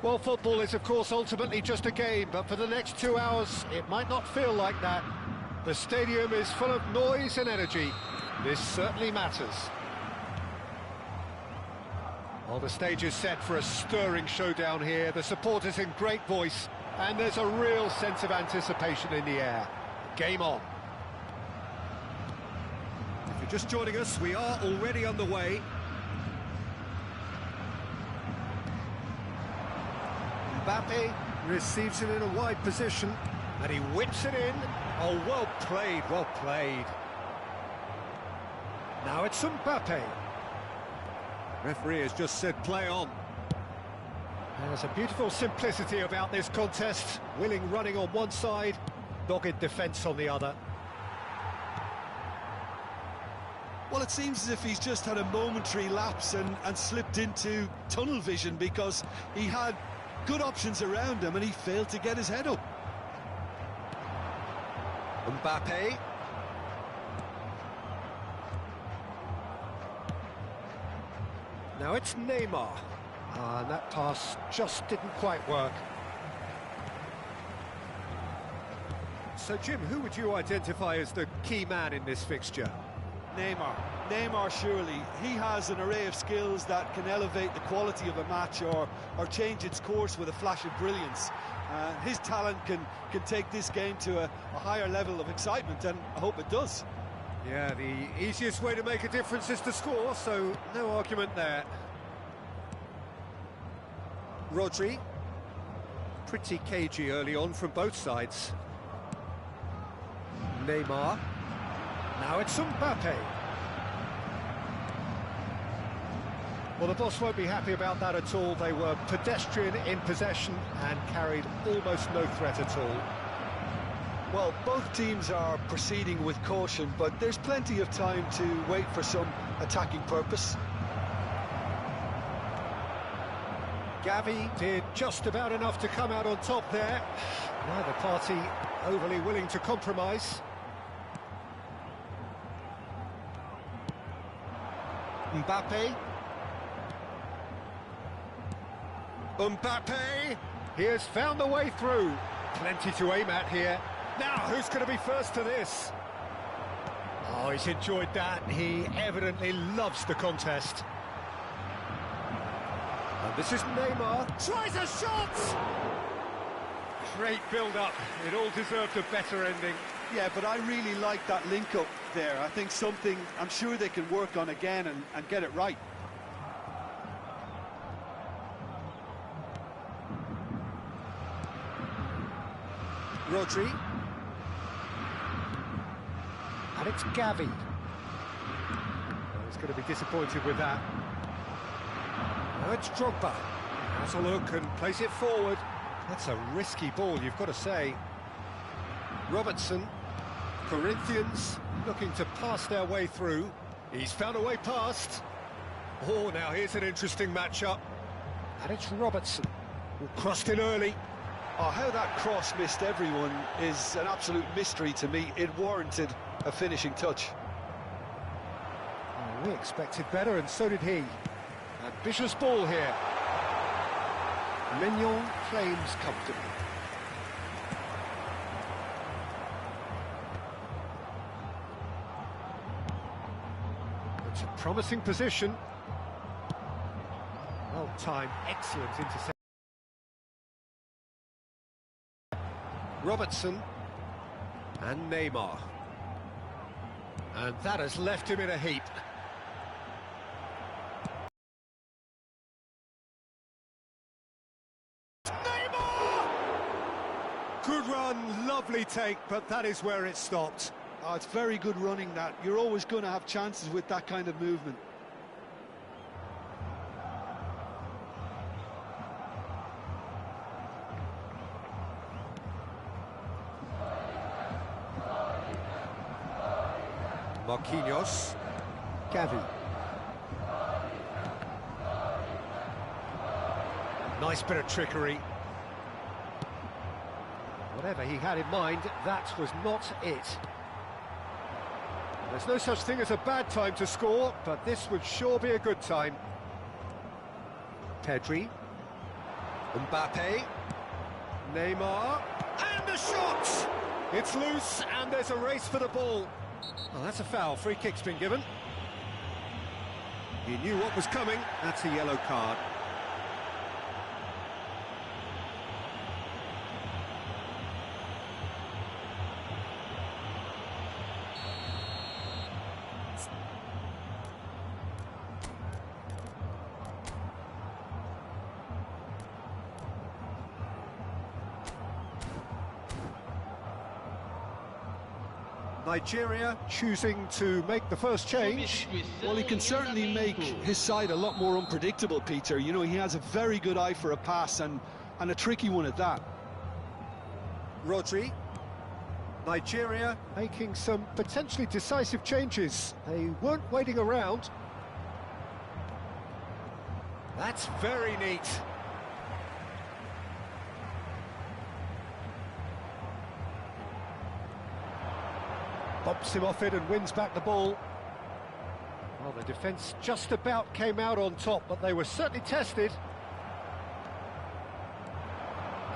Well, football is, of course, ultimately just a game, but for the next 2 hours, it might not feel like that. The stadium is full of noise and energy. This certainly matters. Well, the stage is set for a stirring showdown here. The supporters in great voice, and there's a real sense of anticipation in the air. Game on. If you're just joining us, we are already underway. Mbappe receives it in a wide position, and he whips it in. Oh, well played, well played. Now it's Mbappe. Referee has just said play on. There's a beautiful simplicity about this contest. Willing running on one side, dogged defence on the other. Well, it seems as if he's just had a momentary lapse and slipped into tunnel vision, because he had good options around him and he failed to get his head up. Mbappe. Now it's Neymar. And that pass just didn't quite work. So, Jim, who would you identify as the key man in this fixture? Neymar, surely. He has an array of skills that can elevate the quality of a match or change its course with a flash of brilliance. His talent can take this game to a higher level of excitement, and I hope it does. Yeah, the easiest way to make a difference is to score, so no argument there. Rodri. Pretty cagey early on from both sides. Neymar. Now it's Mbappe. Well, the boss won't be happy about that at all. They were pedestrian in possession and carried almost no threat at all. Well, both teams are proceeding with caution, but there's plenty of time to wait for some attacking purpose. Gavi did just about enough to come out on top there. Neither party overly willing to compromise. Mbappe. Mbappe! He has found the way through. Plenty to aim at here. Now, who's going to be first to this? Oh, he's enjoyed that. He evidently loves the contest. And this is Neymar. Tries a shot! Great build-up. It all deserved a better ending. Yeah, but I really like that link-up there. I think something I'm sure they can work on again and get it right. Rodri. And it's Gavi. Well, he's going to be disappointed with that. Now it's Drogba. Has a look and plays it forward. That's a risky ball, you've got to say. Robertson. Corinthians looking to pass their way through. He's found a way past. Oh, now here's an interesting matchup. And it's Robertson, who crossed in early. Oh, how that cross missed everyone is an absolute mystery to me. It warranted a finishing touch. Oh, we expected better, and so did he. Ambitious ball here. Mignon claims comfortably. It's a promising position. Well timed, excellent interception. Robertson and Neymar. And that has left him in a heap. Neymar! Good run, lovely take, but that is where it stopped. Oh, it's very good running, that. You're always going to have chances with that kind of movement. Marquinhos. Gavi. Nice bit of trickery. Whatever he had in mind, that was not it. There's no such thing as a bad time to score, but this would sure be a good time. Pedri. Mbappe. Neymar. And a shot! It's loose, and there's a race for the ball. Oh, that's a foul. Free kick's been given. He knew what was coming. That's a yellow card. Nigeria choosing to make the first change. Well, he can certainly make his side a lot more unpredictable, Peter. You know, he has a very good eye for a pass and a tricky one at that. Rodri. Nigeria making some potentially decisive changes. They weren't waiting around. That's very neat. Bumps him off it and wins back the ball. Well, the defence just about came out on top, but they were certainly tested.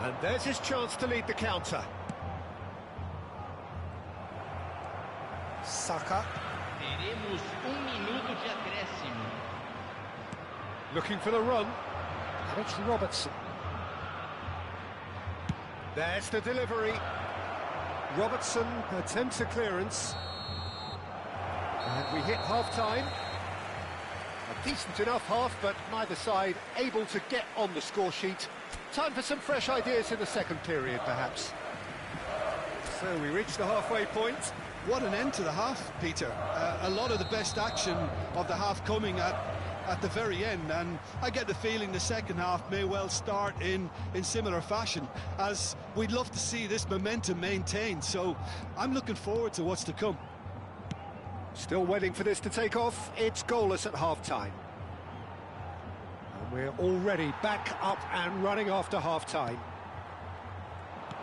And there's his chance to lead the counter. Saka. Teremos minuto de acréscimo. Looking for the run. And it's Robertson. There's the delivery. Robertson attempts a clearance. And we hit half-time. A decent enough half, but neither side able to get on the score sheet. Time for some fresh ideas in the second period, perhaps. So we reach the halfway point. What an end to the half, Peter. A lot of the best action of the half coming at the very end, and I get the feeling the second half may well start in similar fashion, as we'd love to see this momentum maintained. So I'm looking forward to what's to come. Still waiting for this to take off. It's goalless at half-time. And we're already back up and running after half-time.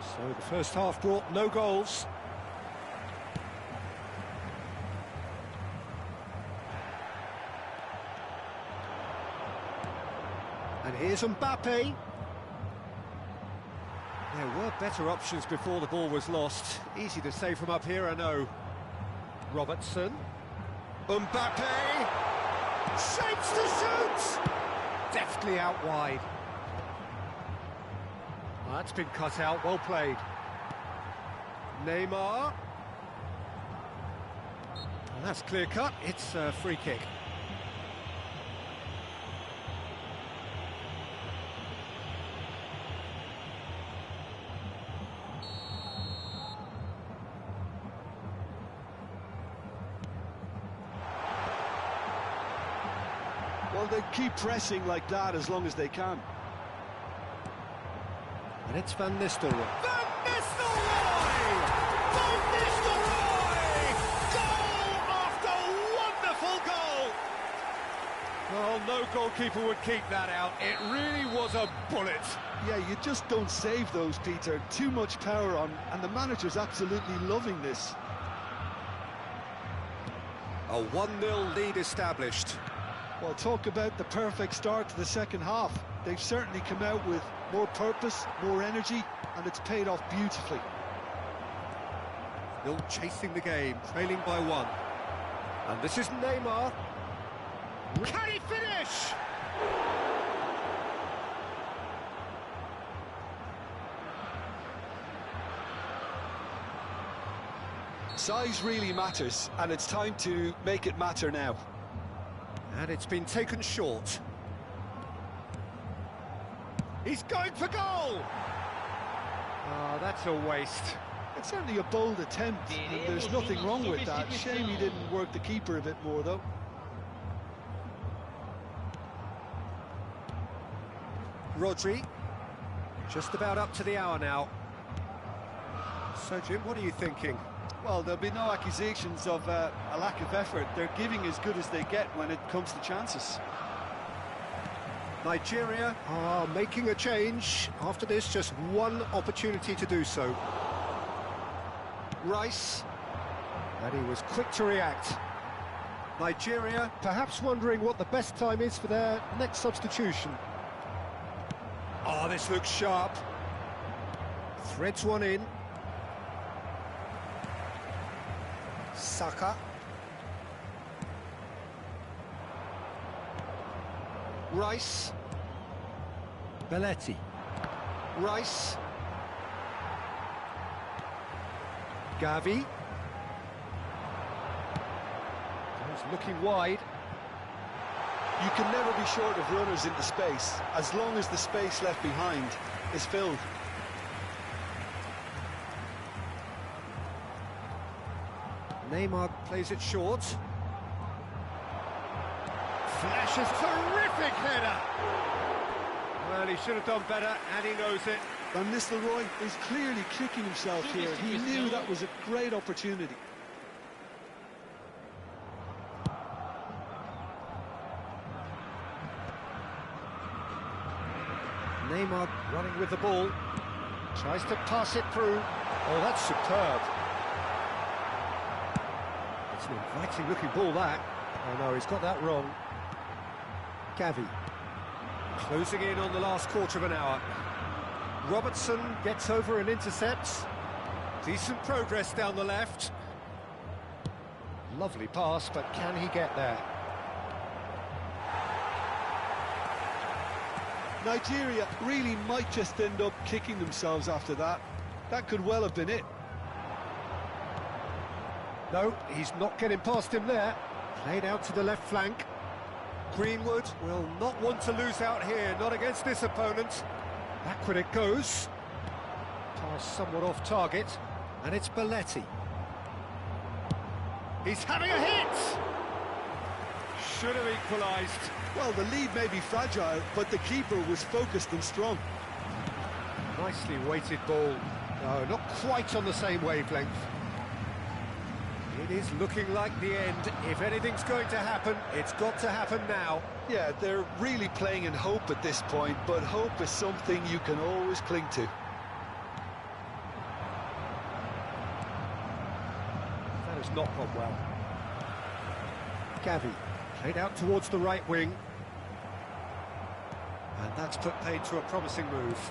So the first half brought no goals. And here's Mbappe. There were better options before the ball was lost. Easy to say from up here, I know. Robertson. Mbappe! Shapes to shoot! Deftly out wide. Well, that's been cut out, well played. Neymar. Well, that's clear cut, it's a free kick. Well, they keep pressing like that as long as they can. And it's Van Nistelrooy. Van Nistelrooy! Van Nistelrooy! Goal after wonderful goal! Well, no goalkeeper would keep that out. It really was a bullet. Yeah, you just don't save those, Peter. Too much power on, and the manager's absolutely loving this. A 1-0 lead established. Well, talk about the perfect start to the second half. They've certainly come out with more purpose, more energy, and it's paid off beautifully. Still chasing the game, trailing by 1. And this is Neymar. Can he finish? Size really matters, and it's time to make it matter now. And it's been taken short. He's going for goal! Oh, that's a waste. It's certainly a bold attempt, and there's nothing wrong with that. Shame he didn't work the keeper a bit more, though. Rodri, just about up to the hour now. So, Jim, what are you thinking? Well, there'll be no accusations of a lack of effort. They're giving as good as they get when it comes to chances. Nigeria are making a change. After this, just one opportunity to do so. Rice, and he was quick to react. Nigeria perhaps wondering what the best time is for their next substitution. Oh, this looks sharp. Threads one in. Saka. Rice. Belletti. Rice. Gavi. He's looking wide. You can never be short of runners into space, as long as the space left behind is filled. Neymar plays it short. Flashes, terrific header! Well, he should have done better, and he knows it. Van Nistelrooy is clearly kicking himself here. He knew that was a great opportunity. Neymar running with the ball. Tries to pass it through. Oh, that's superb. It's an inviting looking ball, that. Oh no, he's got that wrong. Gavi. Closing in on the last quarter of an hour. Robertson gets over and intercepts. Decent progress down the left. Lovely pass, but can he get there? Nigeria really might just end up kicking themselves after that. That could well have been it. No, he's not getting past him there. Played out to the left flank. Greenwood will not want to lose out here, not against this opponent. Backward it goes. Pass somewhat off target, and it's Belletti. He's having a hit! Should have equalised. Well, the lead may be fragile, but the keeper was focused and strong. Nicely weighted ball. No, not quite on the same wavelength. It is looking like the end. If anything's going to happen, it's got to happen now. Yeah, they're really playing in hope at this point, but hope is something you can always cling to. That has not gone well. Gavi played out towards the right wing. And that's put paid to a promising move.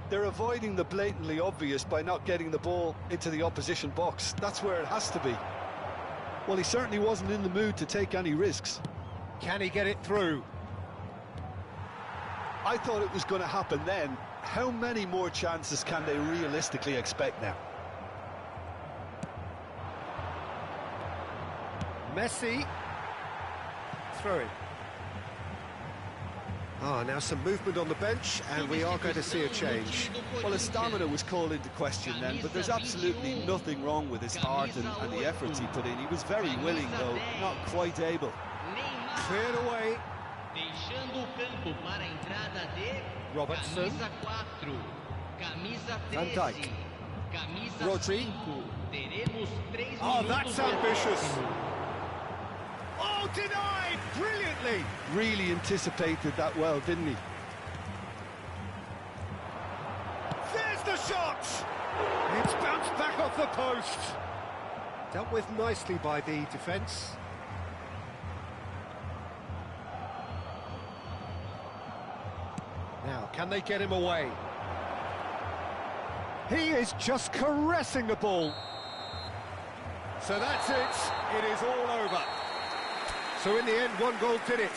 They're avoiding the blatantly obvious by not getting the ball into the opposition box. That's where it has to be. Well, he certainly wasn't in the mood to take any risks. Can he get it through? I thought it was going to happen then. How many more chances can they realistically expect now? Messi. Throw it. Ah, now some movement on the bench, and we are going to see a change. Well, his stamina was called into question then, but there's absolutely nothing wrong with his heart and the efforts he put in. He was very willing, though, not quite able. Cleared away. Robertson. Van Dijk. Rodri. Oh, that's ambitious. Oh, denied! Brilliantly! Really anticipated that well, didn't he? There's the shot! It's bounced back off the post. Dealt with nicely by the defence. Now, can they get him away? He is just caressing the ball. So that's it. It is all over. So in the end, one goal did it.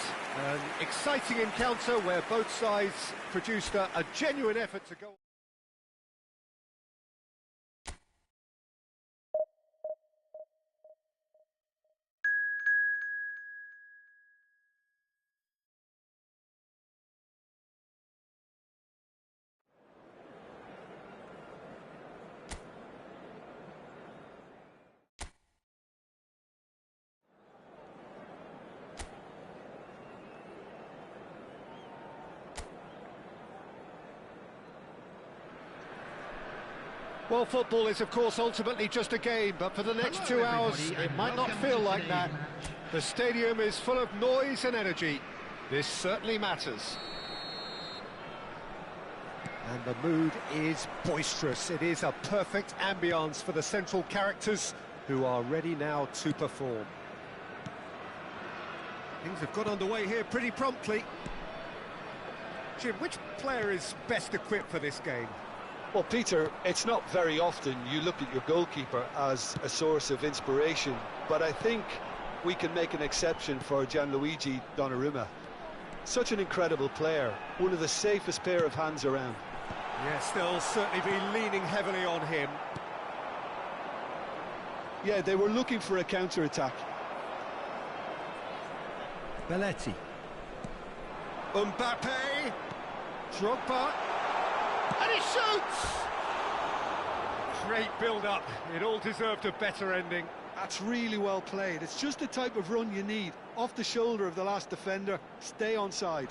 An exciting encounter where both sides produced a genuine effort to go. Well, football is, of course, ultimately just a game, but for the next 2 hours, it might not feel like that. The stadium is full of noise and energy. This certainly matters. And the mood is boisterous. It is a perfect ambience for the central characters who are ready now to perform. Things have got underway here pretty promptly. Jim, which player is best equipped for this game? Well, Peter, it's not very often you look at your goalkeeper as a source of inspiration, but I think we can make an exception for Gianluigi Donnarumma. Such an incredible player, one of the safest pair of hands around. Yes, they'll certainly be leaning heavily on him. Yeah, they were looking for a counter-attack. Belletti. Mbappe. Drogba. And he shoots! Great build-up. It all deserved a better ending. That's really well played. It's just the type of run you need. Off the shoulder of the last defender, stay onside.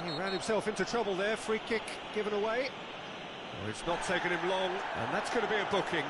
He ran himself into trouble there, free kick given away. Oh, it's not taken him long, and that's going to be a booking.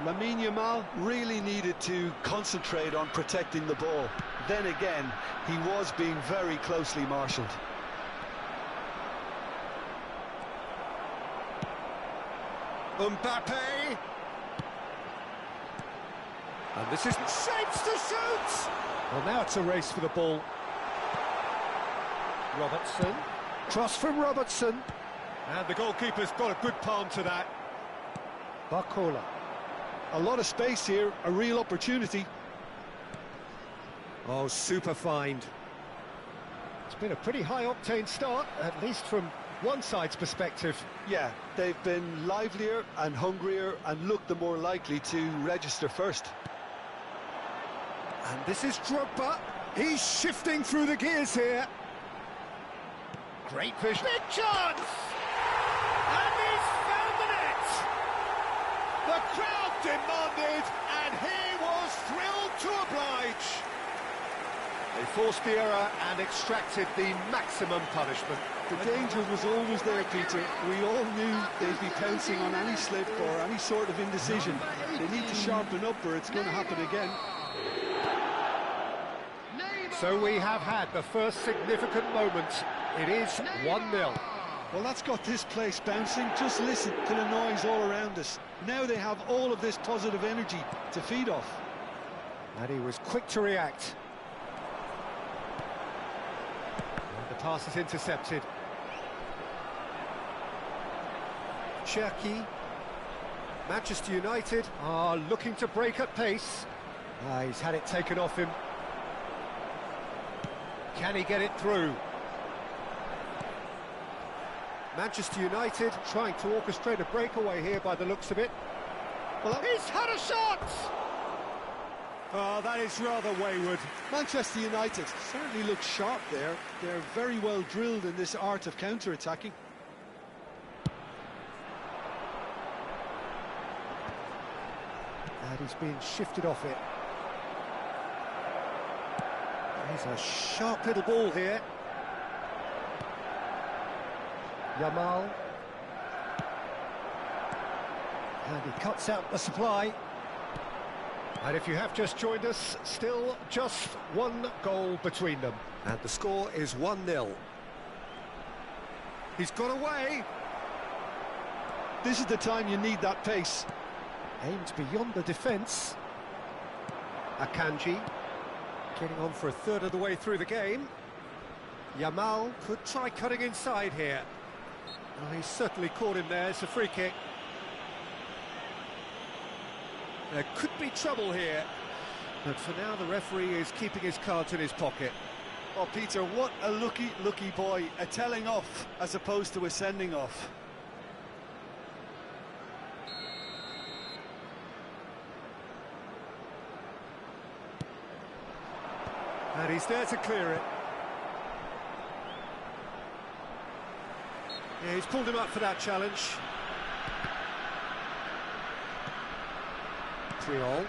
Lamine Yamal really needed to concentrate on protecting the ball. Then again, he was being very closely marshalled. Mbappe. And this is shapes to shoot. Well, now it's a race for the ball. Robertson. Cross from Robertson. And the goalkeeper's got a good palm to that. Barcola. A lot of space here, a real opportunity. Oh, super find. It's been a pretty high-octane start, at least from one side's perspective. Yeah, they've been livelier and hungrier and looked the more likely to register first. And this is Drogba. He's shifting through the gears here. Great vision. Big chance! And he's found the net! The crowd demanded, and he was thrilled to oblige. They forced the error and extracted the maximum punishment. The danger was always there, Peter. We all knew they'd be pouncing on any slip or any sort of indecision. They need to sharpen up or it's going to happen again. So we have had the first significant moment. It is 1-0. Well, that's got this place bouncing. Just listen to the noise all around us. Now they have all of this positive energy to feed off. And he was quick to react. And the pass is intercepted. Cherki. Manchester United are looking to break at pace. He's had it taken off him. Can he get it through? Manchester United trying to orchestrate a breakaway here by the looks of it. Well, he's had a shot! Oh, that is rather wayward. Manchester United certainly look sharp there. They're very well drilled in this art of counter-attacking. And he's being shifted off it. There's a sharp little ball here. Yamal. And he cuts out the supply. And if you have just joined us, still just one goal between them. And the score is 1-0. He's got away. This is the time you need that pace. Aimed beyond the defence. Akanji getting on for a third of the way through the game. Yamal could try cutting inside here. Oh, he's certainly caught him there. It's a free kick. There could be trouble here. But for now, the referee is keeping his cards in his pocket. Oh, Peter, what a lucky boy. A telling off as opposed to a sending off. And he's there to clear it. Yeah, he's pulled him up for that challenge. 3-all.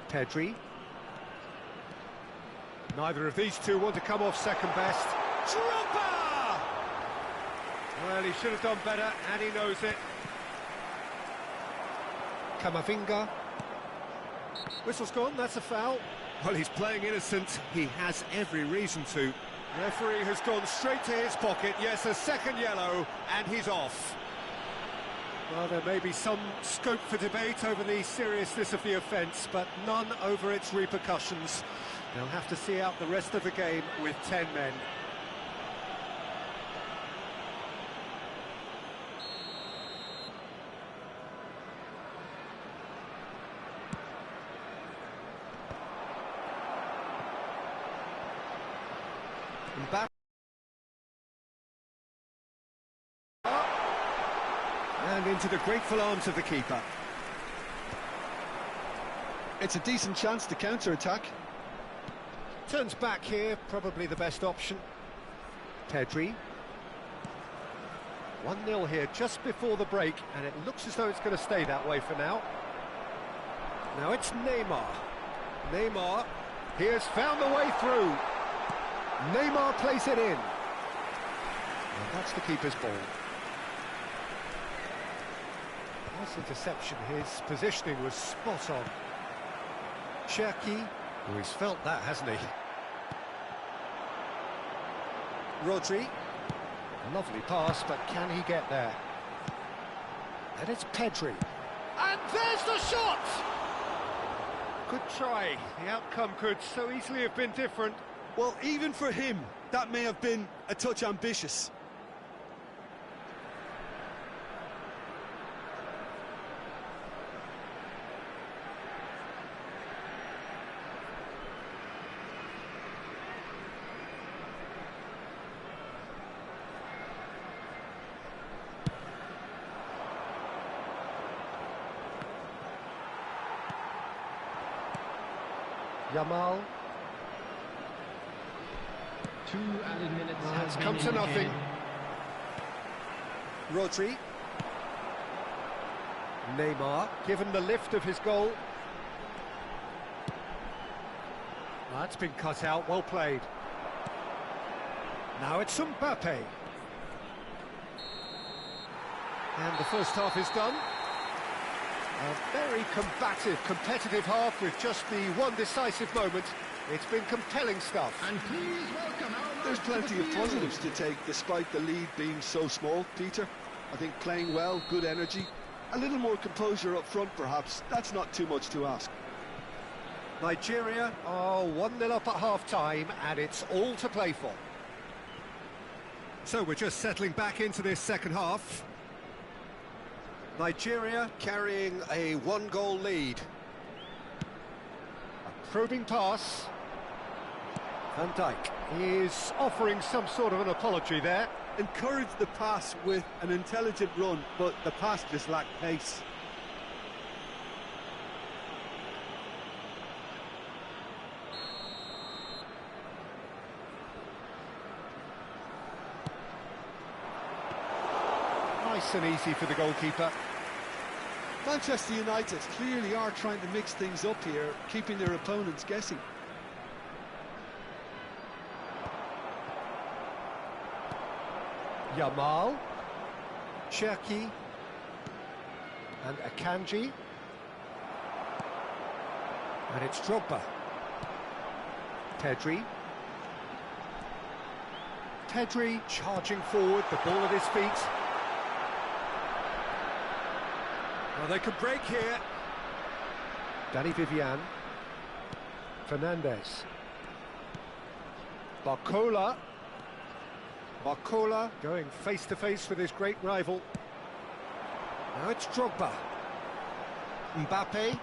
Pedri. Neither of these two want to come off second best. Drogba! Well, he should have done better, and he knows it. Camavinga. Whistle's gone, that's a foul. Well, he's playing innocent. He has every reason to. Referee has gone straight to his pocket. Yes, a second yellow, and he's off. Well, there may be some scope for debate over the seriousness of the offence, but none over its repercussions. They'll have to see out the rest of the game with 10 men. And back. And into the grateful arms of the keeper. It's a decent chance to counter-attack. Turns back here, probably the best option. Pedri. 1-0 here just before the break, and it looks as though it's going to stay that way for now. Now it's Neymar. Neymar, he has found the way through. Neymar plays it in. And that's the keeper's ball. Nice interception, his positioning was spot on. Cherki, well, he's felt that, hasn't he? Rodri, lovely pass, but can he get there? And it's Pedri. And there's the shot! Good try. The outcome could so easily have been different. Well, even for him, that may have been a touch ambitious. Yamal. 2 added minutes. It's come to nothing. Rodri. Neymar, given the lift of his goal. That's been cut out, well played. Now it's Mbappe. And the first half is done. A very combative, competitive half with just the one decisive moment. It's been compelling stuff. And please welcome our There's plenty of positives to take despite the lead being so small, Peter. I think playing well, good energy, a little more composure up front perhaps. That's not too much to ask. Nigeria are 1-0 up at half-time, and it's all to play for. So we're just settling back into this second half. Nigeria carrying a one-goal lead. A probing pass. Van Dijk is offering some sort of an apology there. Encouraged the pass with an intelligent run, but the pass just lacked pace. Nice and easy for the goalkeeper. Manchester United clearly are trying to mix things up here, keeping their opponents guessing. Yamal, Cherki, and Akanji. And it's Drogba. Pedri. Pedri charging forward, the ball at his feet. Well, they could break here. Danny Vivian. Fernandez. Barcola. Barcola going face-to-face with his great rival. Now it's Drogba. Mbappe.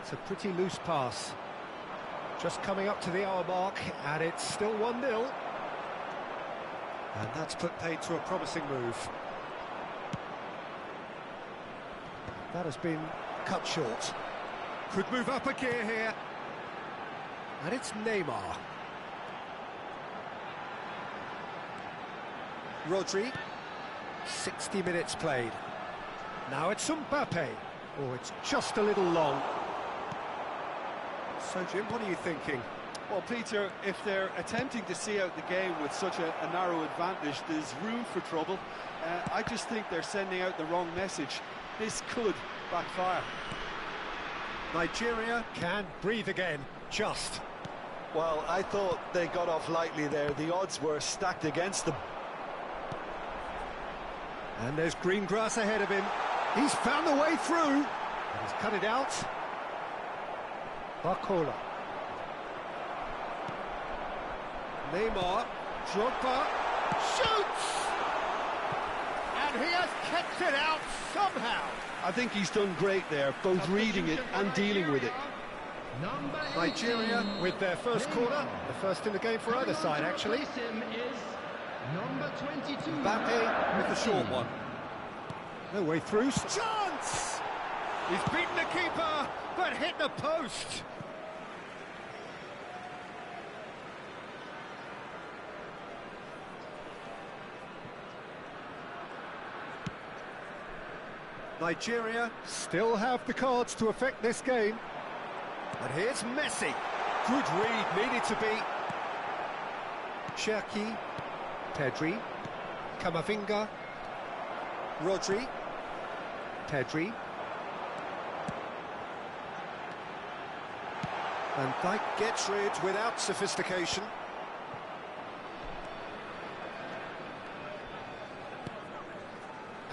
It's a pretty loose pass. Just coming up to the hour mark, and it's still 1-0. And that's put paid to a promising move. That has been cut short. Could move up a gear here. And it's Neymar. Rodri. 60 minutes played. Now it's Mbappe. Oh, it's just a little long. So, Jim, what are you thinking? Well, Peter, if they're attempting to see out the game with such a narrow advantage, there's room for trouble. I just think they're sending out the wrong message. This could backfire. Nigeria can breathe again, just. Well, I thought they got off lightly there. The odds were stacked against them. And there's green grass ahead of him. He's found the way through. And he's cut it out. Barcola. Neymar. Drogba. Shoots! And he has kept it out somehow. I think he's done great there, both reading it and dealing with it. Nigeria with their first corner. The first in the game for either side, actually. Mbappe with the short one. No way through. Chance! He's beaten the keeper, but hit the post. Nigeria still have the cards to affect this game. And here's Messi. Good read, needed to be. Cherki. Pedri. Camavinga. Rodri. Pedri. And Dijk gets rid without sophistication.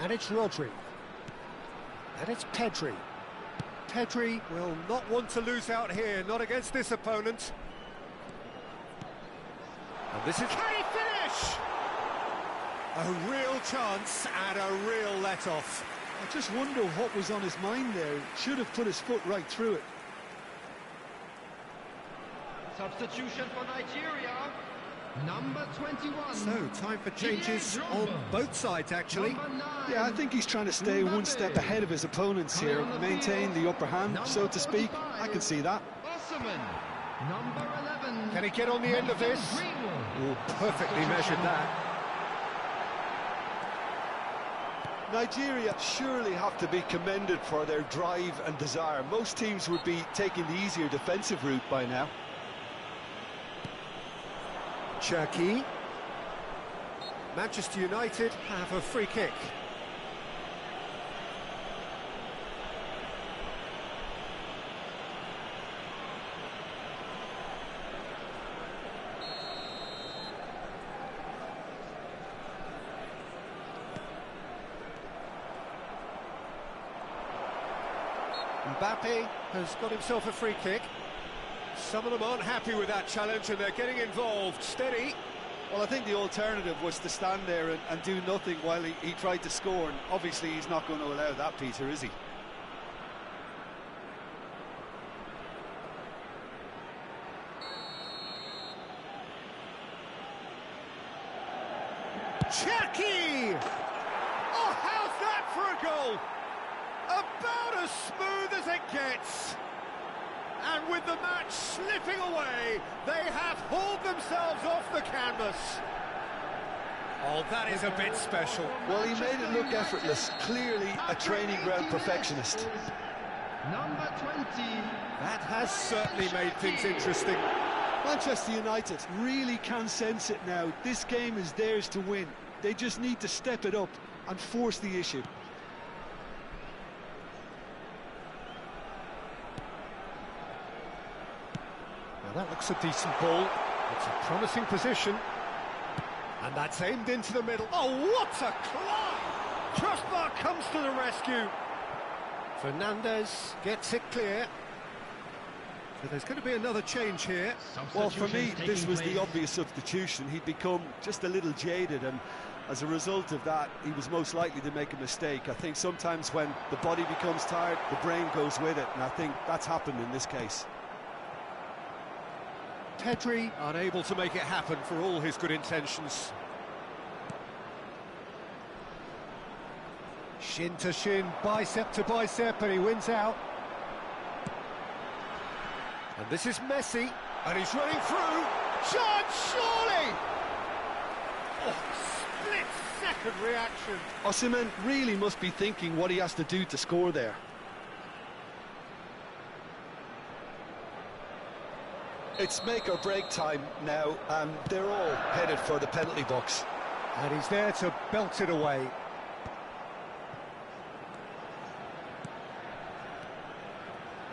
And it's Rodri. And it's Pedri. Pedri will not want to lose out here, not against this opponent. And this is... Can he finish? A real chance and a real let-off. I just wonder what was on his mind there. Should have put his foot right through it. Substitution for Nigeria. Number 21. So, time for changes on both sides, actually. Yeah, I think he's trying to stay one step ahead of his opponents here, maintain the upper hand, so to speak. I can see that. Number 11. Can he get on the end of this? Oh, perfectly measured that. Nigeria surely have to be commended for their drive and desire. Most teams would be taking the easier defensive route by now. Cherki. Manchester United have a free kick. Mbappe has got himself a free kick. Some of them aren't happy with that challenge and they're getting involved. Steady. Well, I think the alternative was to stand there and do nothing while he tried to score, and obviously he's not going to allow that, Peter, is he? Cherki! Oh, how's that for a goal? About as smooth as it gets. And with the match slipping away, they have hauled themselves off the canvas. Oh, that is a bit special. Well, he made it look effortless. Clearly a training ground perfectionist. Number 20. That has certainly made things interesting. Manchester United really can sense it now. This game is theirs to win. They just need to step it up and force the issue. Now that looks a decent ball. It's a promising position. And that's aimed into the middle. Oh, what a climb! Crossbar comes to the rescue. Fernandez gets it clear. So there's going to be another change here. Well, for me, this was the obvious substitution. He'd become just a little jaded, and As a result of that, he was most likely to make a mistake. I think sometimes when the body becomes tired, the brain goes with it, and I think that's happened in this case. Pedri unable to make it happen for all his good intentions. Shin to shin, bicep to bicep, and he wins out. And this is Messi, and he's running through. Chance, surely! Oh, split-second reaction. Osimhen really must be thinking what he has to do to score there. It's make or break time now, and they're all headed for the penalty box. And he's there to belt it away.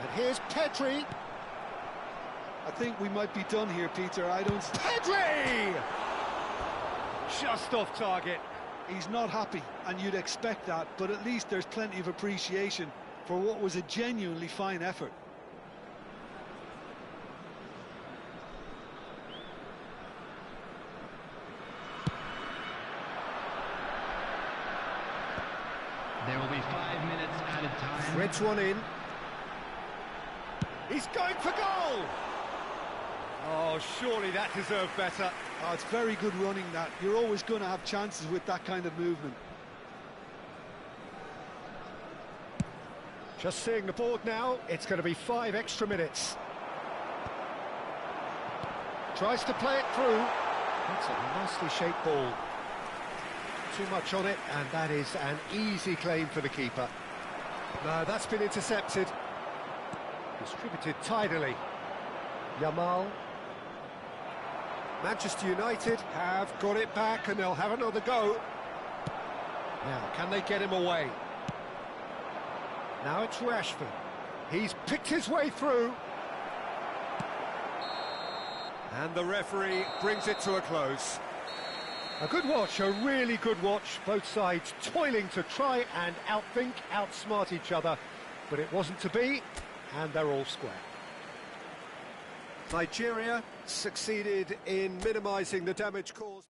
And here's Pedri. I think we might be done here, Peter. I don't... Pedri! Just off target. He's not happy, and you'd expect that, but at least there's plenty of appreciation for what was a genuinely fine effort. There will be 5 minutes added time. Threads one in. He's going for goal! Oh, surely that deserved better. Oh, it's very good running, that. You're always going to have chances with that kind of movement. Just seeing the board now, it's going to be 5 extra minutes. Tries to play it through. That's a nicely shaped ball. Too much on it, and that is an easy claim for the keeper. No, that's been intercepted. Distributed tidily. Yamal. Manchester United have got it back, and they'll have another go. Now, can they get him away? Now it's Rashford. He's picked his way through. And the referee brings it to a close. A good watch, a really good watch. Both sides toiling to try and outthink, outsmart each other. But it wasn't to be, and they're all square. Nigeria succeeded in minimising the damage caused.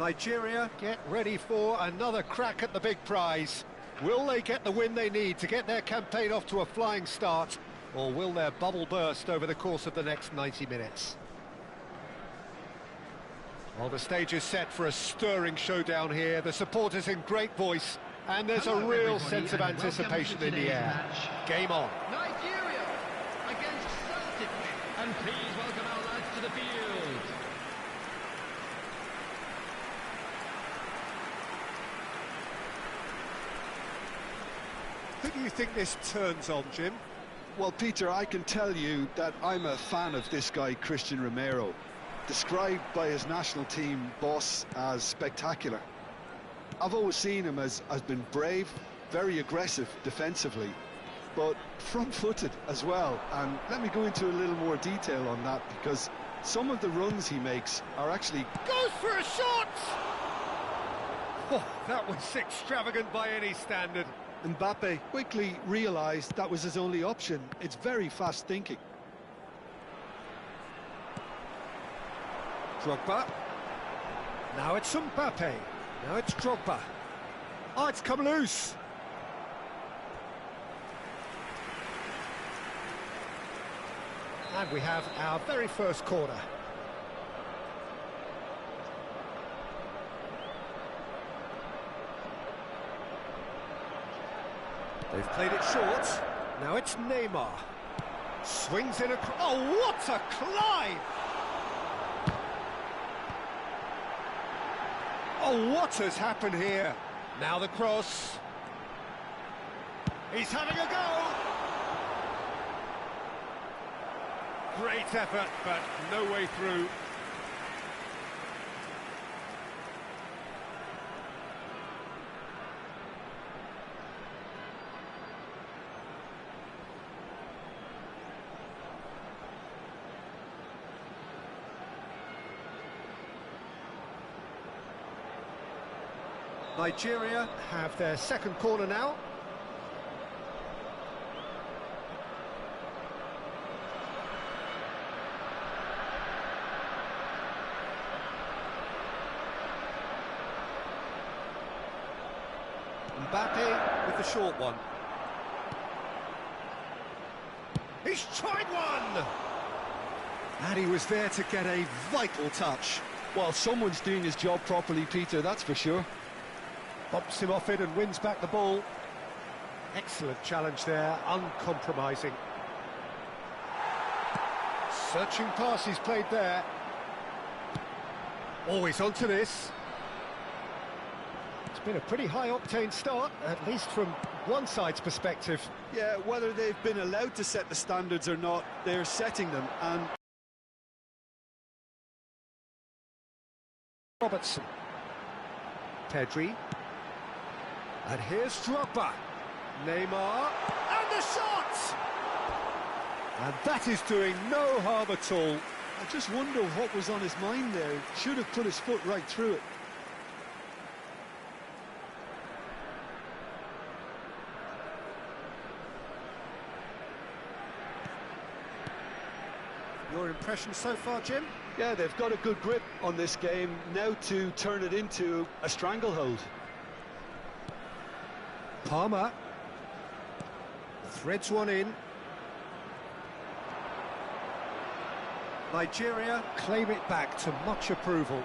Nigeria get ready for another crack at the big prize. Will they get the win they need to get their campaign off to a flying start, or will their bubble burst over the course of the next 90 minutes? Well, the stage is set for a stirring showdown here. The supporters in great voice, and there's a real sense of anticipation in the air. Game on. Nigeria against Celtic. And please welcome our lads to the field. Who do you think this turns on, Jim? Well, Peter, I can tell you that I'm a fan of this guy, Christian Romero, described by his national team boss as spectacular. I've always seen him as been brave, very aggressive defensively, but front-footed as well. And let me go into a little more detail on that, because some of the runs he makes are actually... Goes for a shot! Oh, that was extravagant by any standard. Mbappe quickly realised that was his only option. It's very fast thinking. Drogba. Now it's Mbappe. Now it's Drogba. Oh, it's come loose. And we have our very first corner. They've played it short. Now it's Neymar. Swings in a... Oh, what a climb! Oh, what has happened here? Now the cross. He's having a go! Great effort, but no way through. Nigeria have their second corner now. Mbappe with the short one. He's tried one! And he was there to get a vital touch. Well, someone's doing his job properly, Peter, that's for sure. Bumps him off it and wins back the ball. Excellent challenge there, uncompromising. Searching pass he's played there. Always onto this. It's been a pretty high-octane start, at least from one side's perspective. Yeah, whether they've been allowed to set the standards or not, they're setting them, and... Robertson. Pedri. And here's Drogba. Neymar. And the shot! And that is doing no harm at all. I just wonder what was on his mind there. Should have put his foot right through it. Your impression so far, Jim? Yeah, they've got a good grip on this game, now to turn it into a stranglehold. Palmer. Threads one in. Nigeria claim it back to much approval.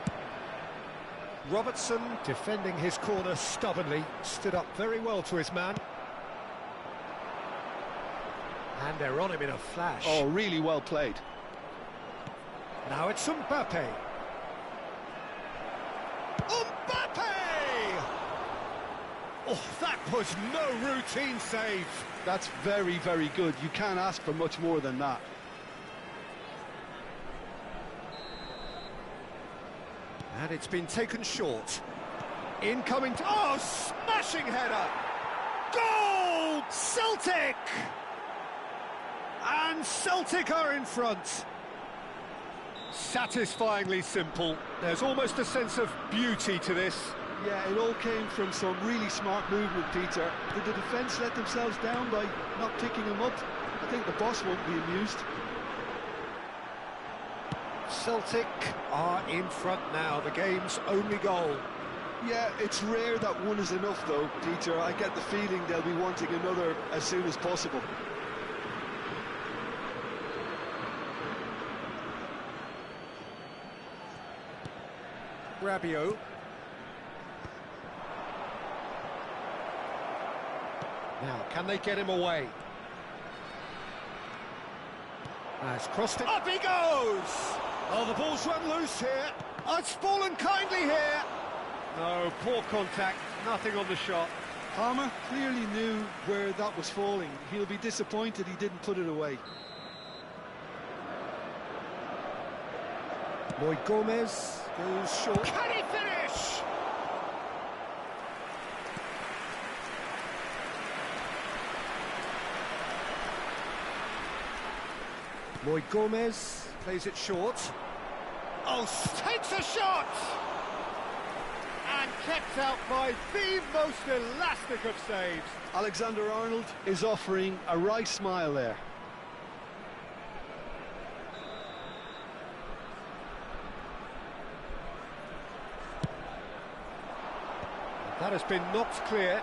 Robertson defending his corner stubbornly, stood up very well to his man. And they're on him in a flash. Oh, really well played. Now it's Mbappe. Mbappe! Oh, that was no routine save. That's very, very good. You can't ask for much more than that. And it's been taken short. Incoming... Oh, smashing header! Goal! Celtic! And Celtic are in front. Satisfyingly simple. There's almost a sense of beauty to this. Yeah, it all came from some really smart movement, Peter. Did the defence let themselves down by not picking him up? I think the boss won't be amused. Celtic are in front now, the game's only goal. Yeah, it's rare that one is enough though, Peter. I get the feeling they'll be wanting another as soon as possible. Rabiot. Now, can they get him away? Has crossed it. Up he goes! Oh, the ball's run loose here. Oh, it's fallen kindly here. No, poor contact, nothing on the shot. Palmer clearly knew where that was falling. He'll be disappointed he didn't put it away. Lloyd Gomez goes short. Can he finish? Lloyd Gomez plays it short. Oh, takes a shot! And kept out by the most elastic of saves. Alexander-Arnold is offering a right smile there. That has been knocked clear.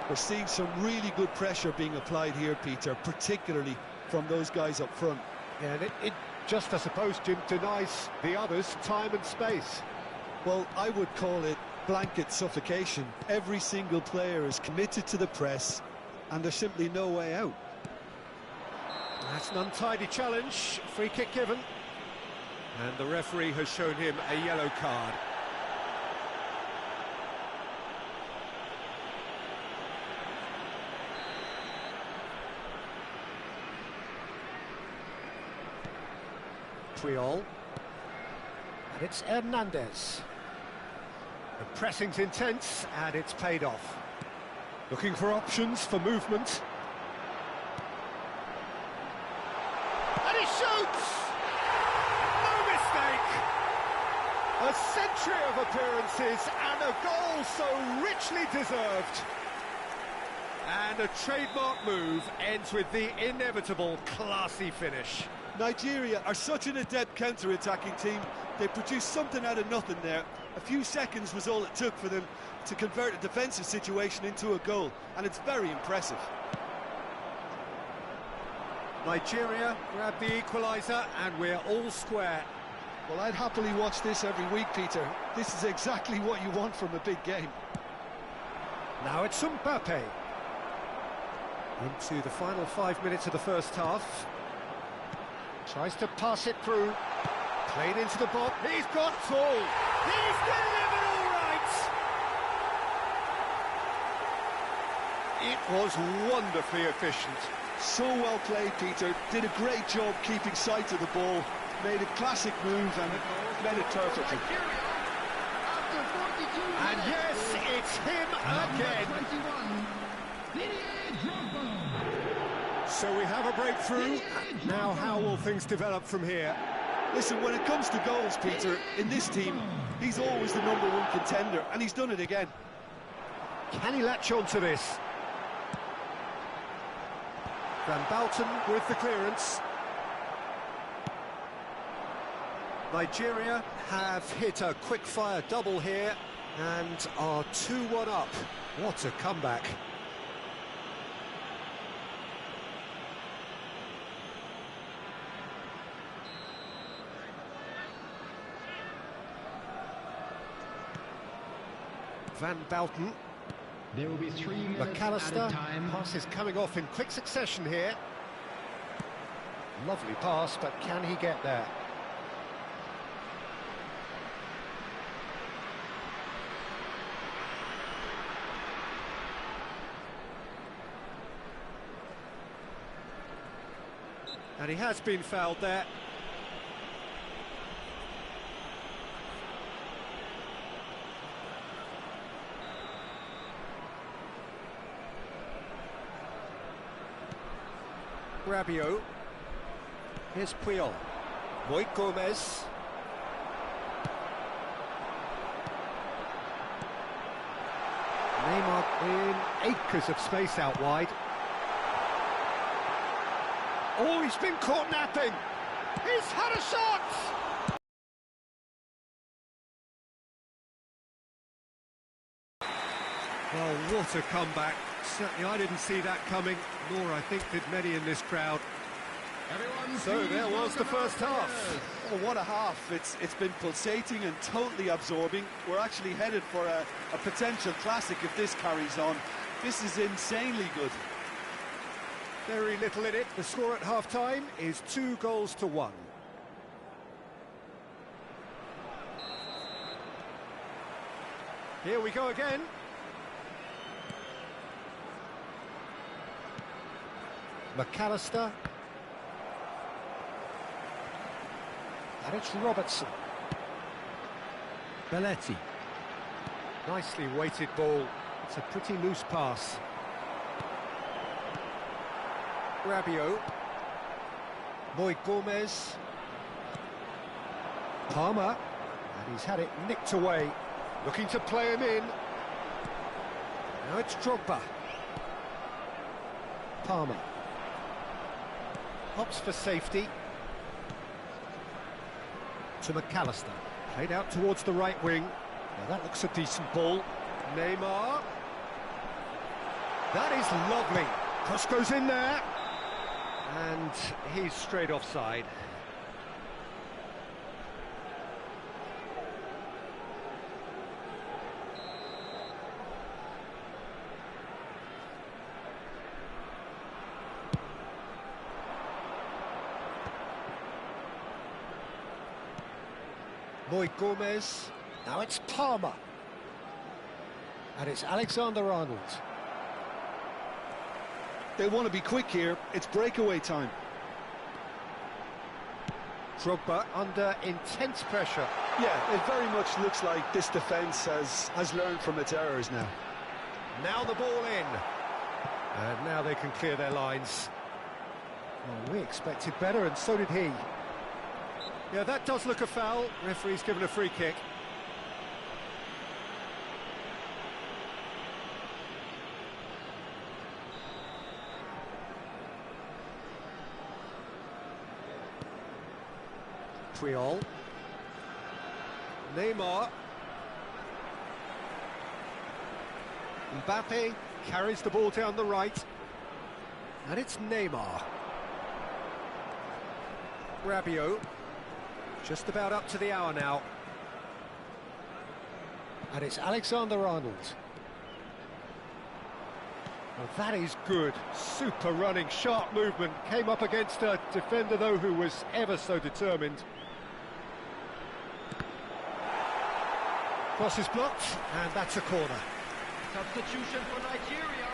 We're seeing some really good pressure being applied here, Peter, particularly from those guys up front. Yeah, and it just, I suppose, Jim, denies the others time and space. Well, I would call it blanket suffocation. Every single player is committed to the press, and there's simply no way out. That's an untidy challenge. Free kick given. And the referee has shown him a yellow card. Puyol. And it's Hernandez. The pressing's intense, and it's paid off. Looking for options for movement. And he shoots! No mistake! A century of appearances and a goal so richly deserved. And a trademark move ends with the inevitable classy finish. Nigeria are such an adept counter-attacking team. They produced something out of nothing there. A few seconds was all it took for them to convert a defensive situation into a goal, and it's very impressive. Nigeria grab the equaliser, and we're all square. Well, I'd happily watch this every week, Peter. This is exactly what you want from a big game. Now it's Mbappe. Into the final 5 minutes of the first half. Tries to pass it through. Played into the box. He's got tall. He's delivered all right. It was wonderfully efficient. So well played, Peter. Did a great job keeping sight of the ball. Made a classic move and made it perfectly. And yes, it's him again. So we have a breakthrough. Now how will things develop from here? Listen, when it comes to goals, Peter, in this team, he's always the #1 contender, and he's done it again. Can he latch on to this? Van Bouten with the clearance. Nigeria have hit a quick-fire double here and are 2-1 up. What a comeback. Van Bouten. There will be 3 minutes McAllister. at a time. Pass is coming off in quick succession here. Lovely pass, but can he get there? And he has been fouled there. Rabiot. Here's Puyol. Lloyd Gomez. Neymar in acres of space out wide. Oh, he's been caught napping. He's had a shot! Well, what a comeback. Certainly I didn't see that coming, nor I think did many in this crowd. So there was the first half. Oh, what a half. It's been pulsating and totally absorbing. We're actually headed for a potential classic if this carries on. This is insanely good. Very little in it. The score at half-time is 2-1. Here we go again. McAllister. And it's Robertson. Belletti. Nicely weighted ball. It's a pretty loose pass. Rabiot. Boy Gomez. Palmer. And he's had it nicked away. Looking to play him in. Now it's Drogba. Palmer. Hops for safety. To McAllister. Played out towards the right wing. Now that looks a decent ball. Neymar. That is lovely. Cross goes in there. And he's straight offside. Boy Gomez. Now it's Palmer. And it's Alexander-Arnold. They want to be quick here. It's breakaway time. Drogba under intense pressure. Yeah, it very much looks like this defence has learned from its errors now. Now the ball in. And now they can clear their lines. Well, we expected better, and so did he. Yeah, that does look a foul. Referee's given a free kick. Puyol. Neymar. Mbappe carries the ball down the right. And it's Neymar. Rabiot. Just about up to the hour now. And it's Alexander-Arnold. Well, that is good. Super running, sharp movement. Came up against a defender, though, who was ever so determined. Cross is blocked, and that's a corner. Substitution for Nigeria.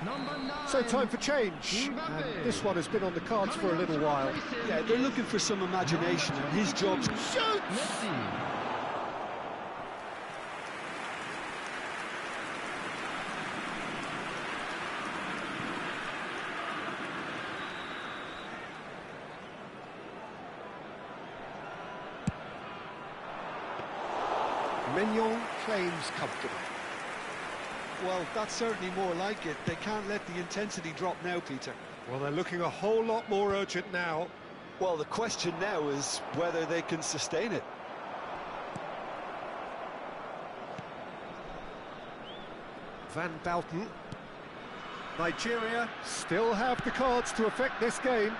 Number 9. So time for change. And this one has been on the cards for a little while. Yeah, they're looking for some imagination, and his job's... Shoot! Messi. Mignon claims comfortable. Well, that's certainly more like it. They can't let the intensity drop now, Peter. Well, they're looking a whole lot more urgent now. Well, the question now is whether they can sustain it. Van Bouten. Nigeria still have the cards to affect this game.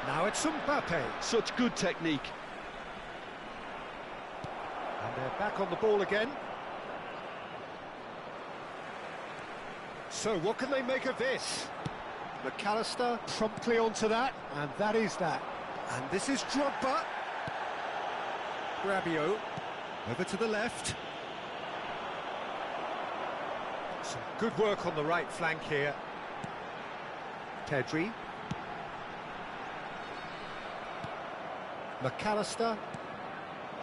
Now it's Mbappe. Such good technique. And they're back on the ball again. So what can they make of this? McAllister promptly onto that, and that is that. And this is Drogba. Rabiot over to the left. Some good work on the right flank here. Pedri. McAllister.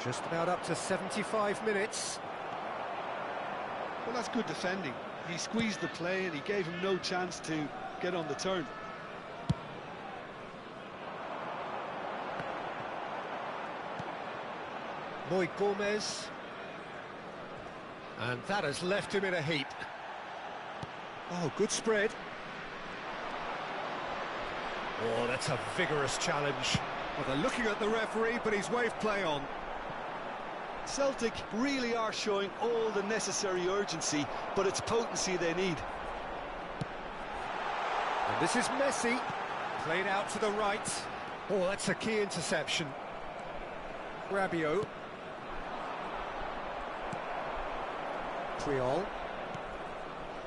Just about up to 75 minutes. Well, that's good defending. He squeezed the play and he gave him no chance to get on the turn. Boy Gomez. And that has left him in a heap. Oh, good spread. Oh, that's a vigorous challenge. Well, they're looking at the referee, but he's waved play on. Celtic really are showing all the necessary urgency, but it's potency they need. And this is Messi, played out to the right. Oh, that's a key interception. Rabiot. Puyol.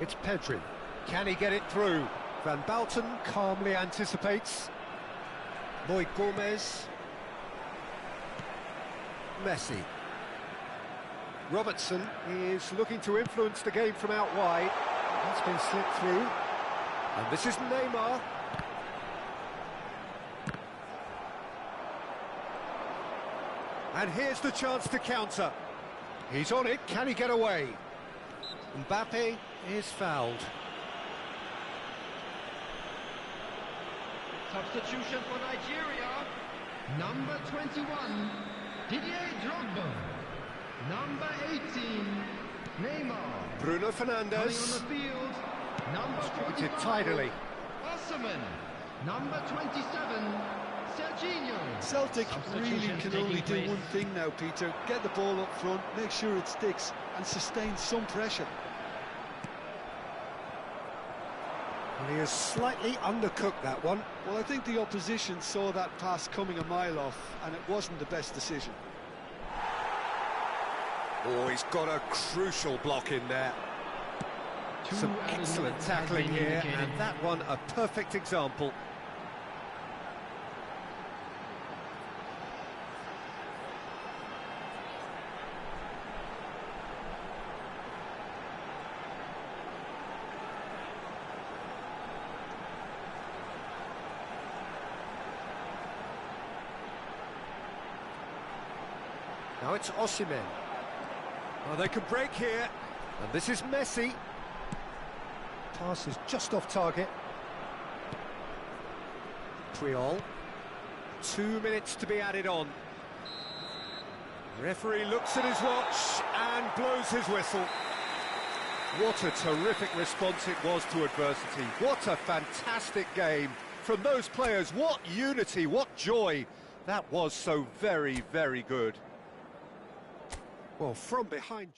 It's Pedri. Can he get it through? Van Bouten calmly anticipates. Lloyd Gomez. Messi. Robertson is looking to influence the game from out wide. That's been slipped through. And this is Neymar. And here's the chance to counter. He's on it, can he get away? Mbappe is fouled. Substitution for Nigeria. Number 21, Didier Drogba. Number 18, Neymar. Bruno Coming on the Fernandes. field, number Distributed 45, tidily. Osimhen. Number 27, Serginho. Celtic really Substitutions can taking only do place. one thing now, Peter. Get the ball up front, make sure it sticks, and sustain some pressure. And he has slightly undercooked that one. Well, I think the opposition saw that pass coming a mile off, and it wasn't the best decision. Oh, he's got a crucial block in there. Some added excellent minutes have tackling been here, indicated. and that one a perfect example. Now it's Osimhen. Oh, they can break here. And this is Messi. Pass is just off target. Puyol. 2 minutes to be added on. Referee looks at his watch and blows his whistle. What a terrific response it was to adversity. What a fantastic game from those players. What unity, what joy. That was so very, very good. Well, from behind...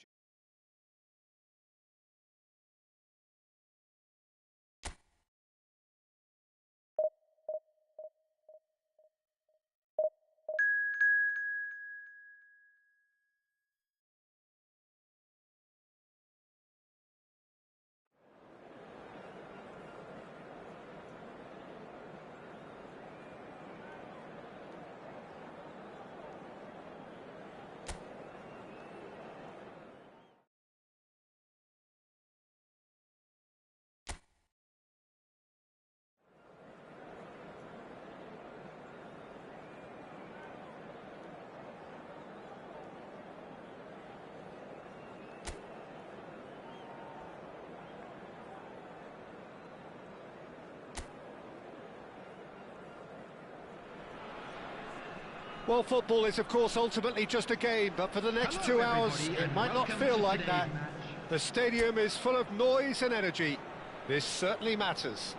Well, football is, of course, ultimately just a game, but for the next Hello, 2 hours, everybody, it and might not welcome feel to like today's that. match. The stadium is full of noise and energy. This certainly matters.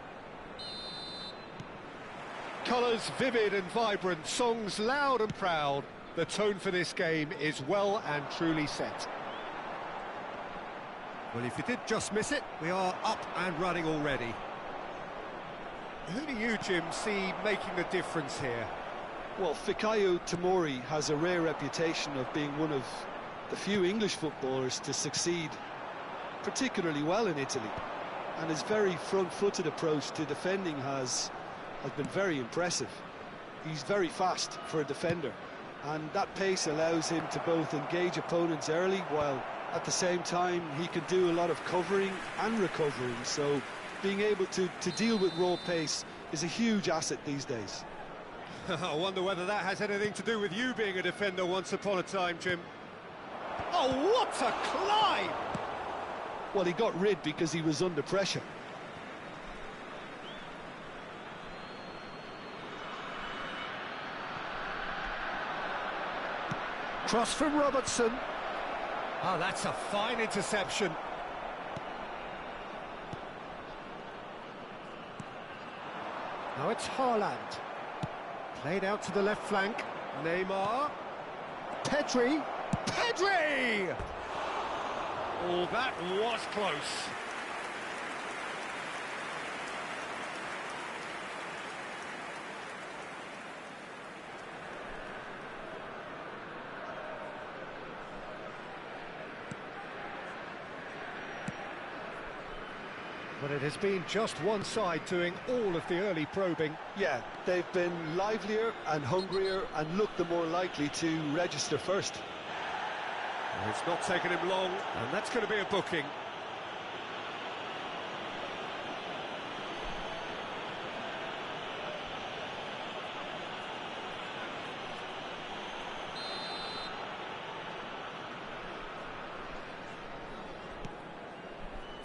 Colours vivid and vibrant, songs loud and proud. The tone for this game is well and truly set. Well, if you did just miss it, we are up and running already. Who do you, Jim, see making the difference here? Well, Fikayo Tomori has a rare reputation of being one of the few English footballers to succeed particularly well in Italy, and his very front-footed approach to defending has been very impressive. He's very fast for a defender, and that pace allows him to both engage opponents early, while at the same time he can do a lot of covering and recovering, so being able to deal with raw pace is a huge asset these days. I wonder whether that has anything to do with you being a defender once upon a time, Jim. Oh, what a climb! Well, he got rid because he was under pressure. Cross from Robertson. Oh, that's a fine interception. Now it's Haaland. Played out to the left flank. Neymar. Pedri. Pedri! Oh, that was close. But it has been just one side doing all of the early probing. Yeah, they've been livelier and hungrier and looked the more likely to register first. It's not taken him long, and that's going to be a booking.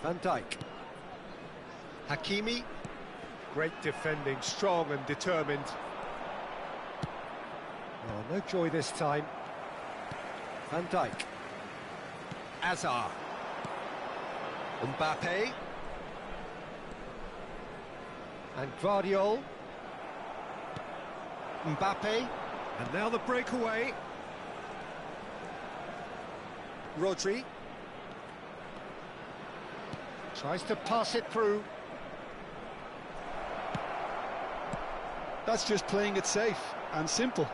Van Dijk. Hakimi. Great defending, strong and determined. Oh, no joy this time. Van Dijk. Hazard. Mbappe. And Guardiola. Mbappe. And now the breakaway. Rodri. Tries to pass it through. That's just playing it safe and simple.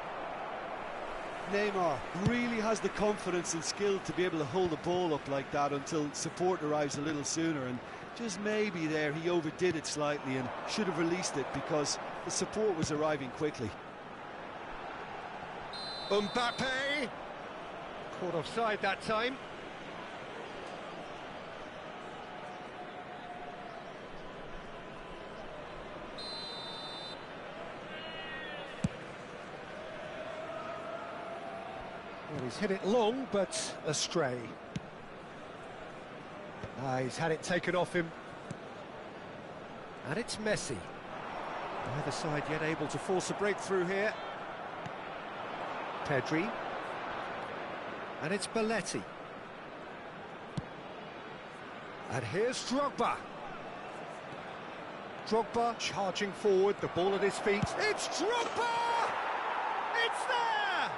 Neymar really has the confidence and skill to be able to hold the ball up like that until support arrives a little sooner, and just maybe there he overdid it slightly and should have released it because the support was arriving quickly. Mbappe! Caught offside that time. Well, he's hit it long, but astray. He's had it taken off him. And it's Messi. Neither side yet able to force a breakthrough here. Pedri. And it's Belletti. And here's Drogba. Drogba charging forward, the ball at his feet. It's Drogba! It's there!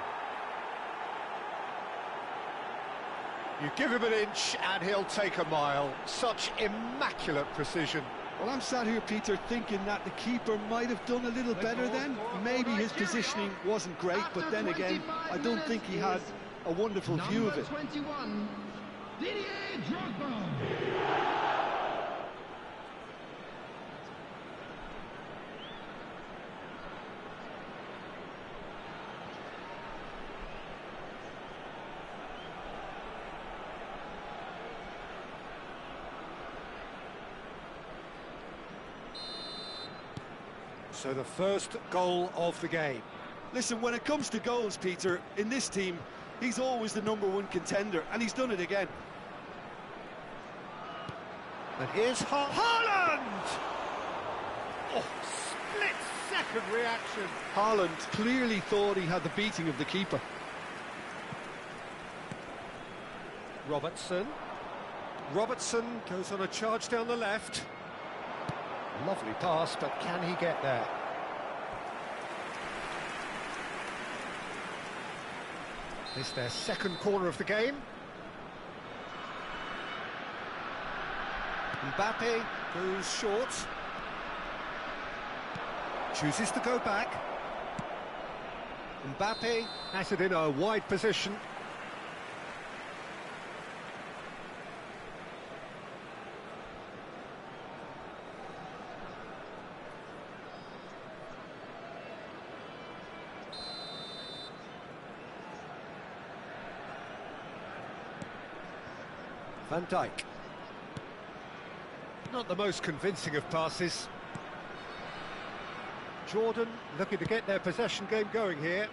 You give him an inch and he'll take a mile. Such immaculate precision. Well, I'm sat here, Peter, thinking that the keeper might have done a little better then. Maybe his positioning wasn't great, but then again, I don't think he had a wonderful view of it. 21, Didier Drogba. So the first goal of the game. Listen, when it comes to goals, Peter, in this team, he's always the #1 contender, and he's done it again. And here's Haaland! Oh, split-second reaction. Haaland clearly thought he had the beating of the keeper. Robertson. Robertson goes on a charge down the left. Lovely pass, but can he get there? It's their second corner of the game. Mbappe goes short. Chooses to go back. Mbappe has it in a wide position. Van Dijk. Not the most convincing of passes. Jordan looking to get their possession game going here.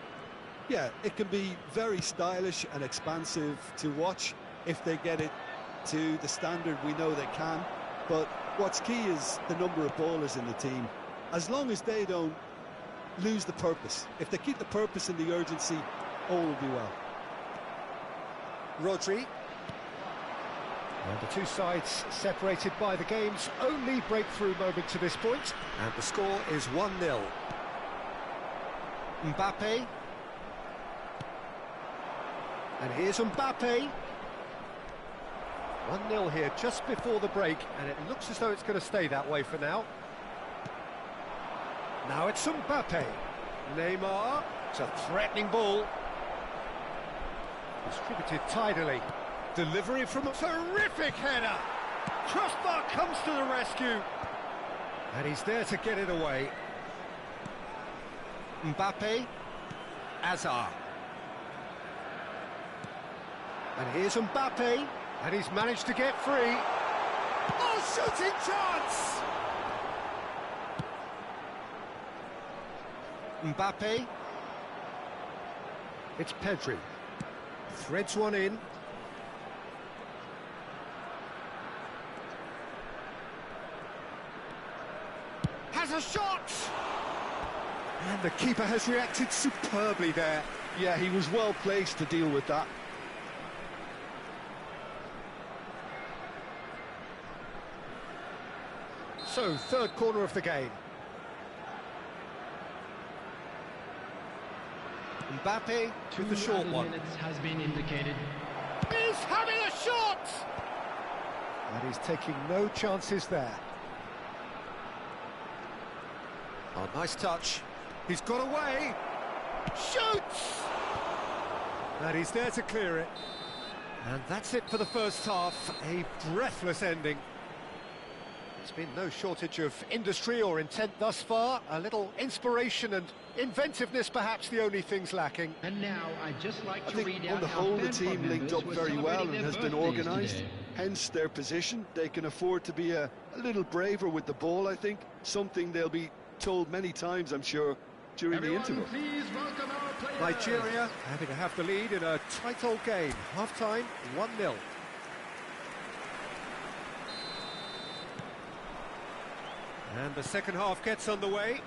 Yeah, it can be very stylish and expansive to watch if they get it to the standard we know they can. But what's key is the number of ballers in the team. As long as they don't lose the purpose, if they keep the purpose and the urgency, all will be well. Rodri. And the two sides separated by the game's only breakthrough moment to this point. And the score is 1-0. Mbappe. And here's Mbappe. 1-0 here just before the break, and it looks as though it's going to stay that way for now. Now it's Mbappe. Neymar. It's a threatening ball. Distributed tidily. Delivery from a terrific header. Crossbar comes to the rescue. And he's there to get it away. Mbappe. Hazard. And here's Mbappe. And he's managed to get free. Oh, shooting chance! Mbappe. It's Pedri. Threads one in. Has a shot! And the keeper has reacted superbly there. Yeah, he was well placed to deal with that. So, third corner of the game. Mbappe with the short one. Minutes has been indicated. He's having a shot! And he's taking no chances there. Oh, nice touch. He's got away. Shoots! And he's there to clear it. And that's it for the first half. A breathless ending. There's been no shortage of industry or intent thus far. A little inspiration and inventiveness, perhaps the only things lacking. And now I'd just like to I read think out on the how whole the Fan Club team linked members up were very well celebrating and their has been birthdays organised. today. Hence their position. They can afford to be a little braver with the ball, I think. Something they'll be told many times, I'm sure, during the interval. Please welcome our players. Nigeria having to have the lead in a tight old game. Half-time, 1-0. And the second half gets underway.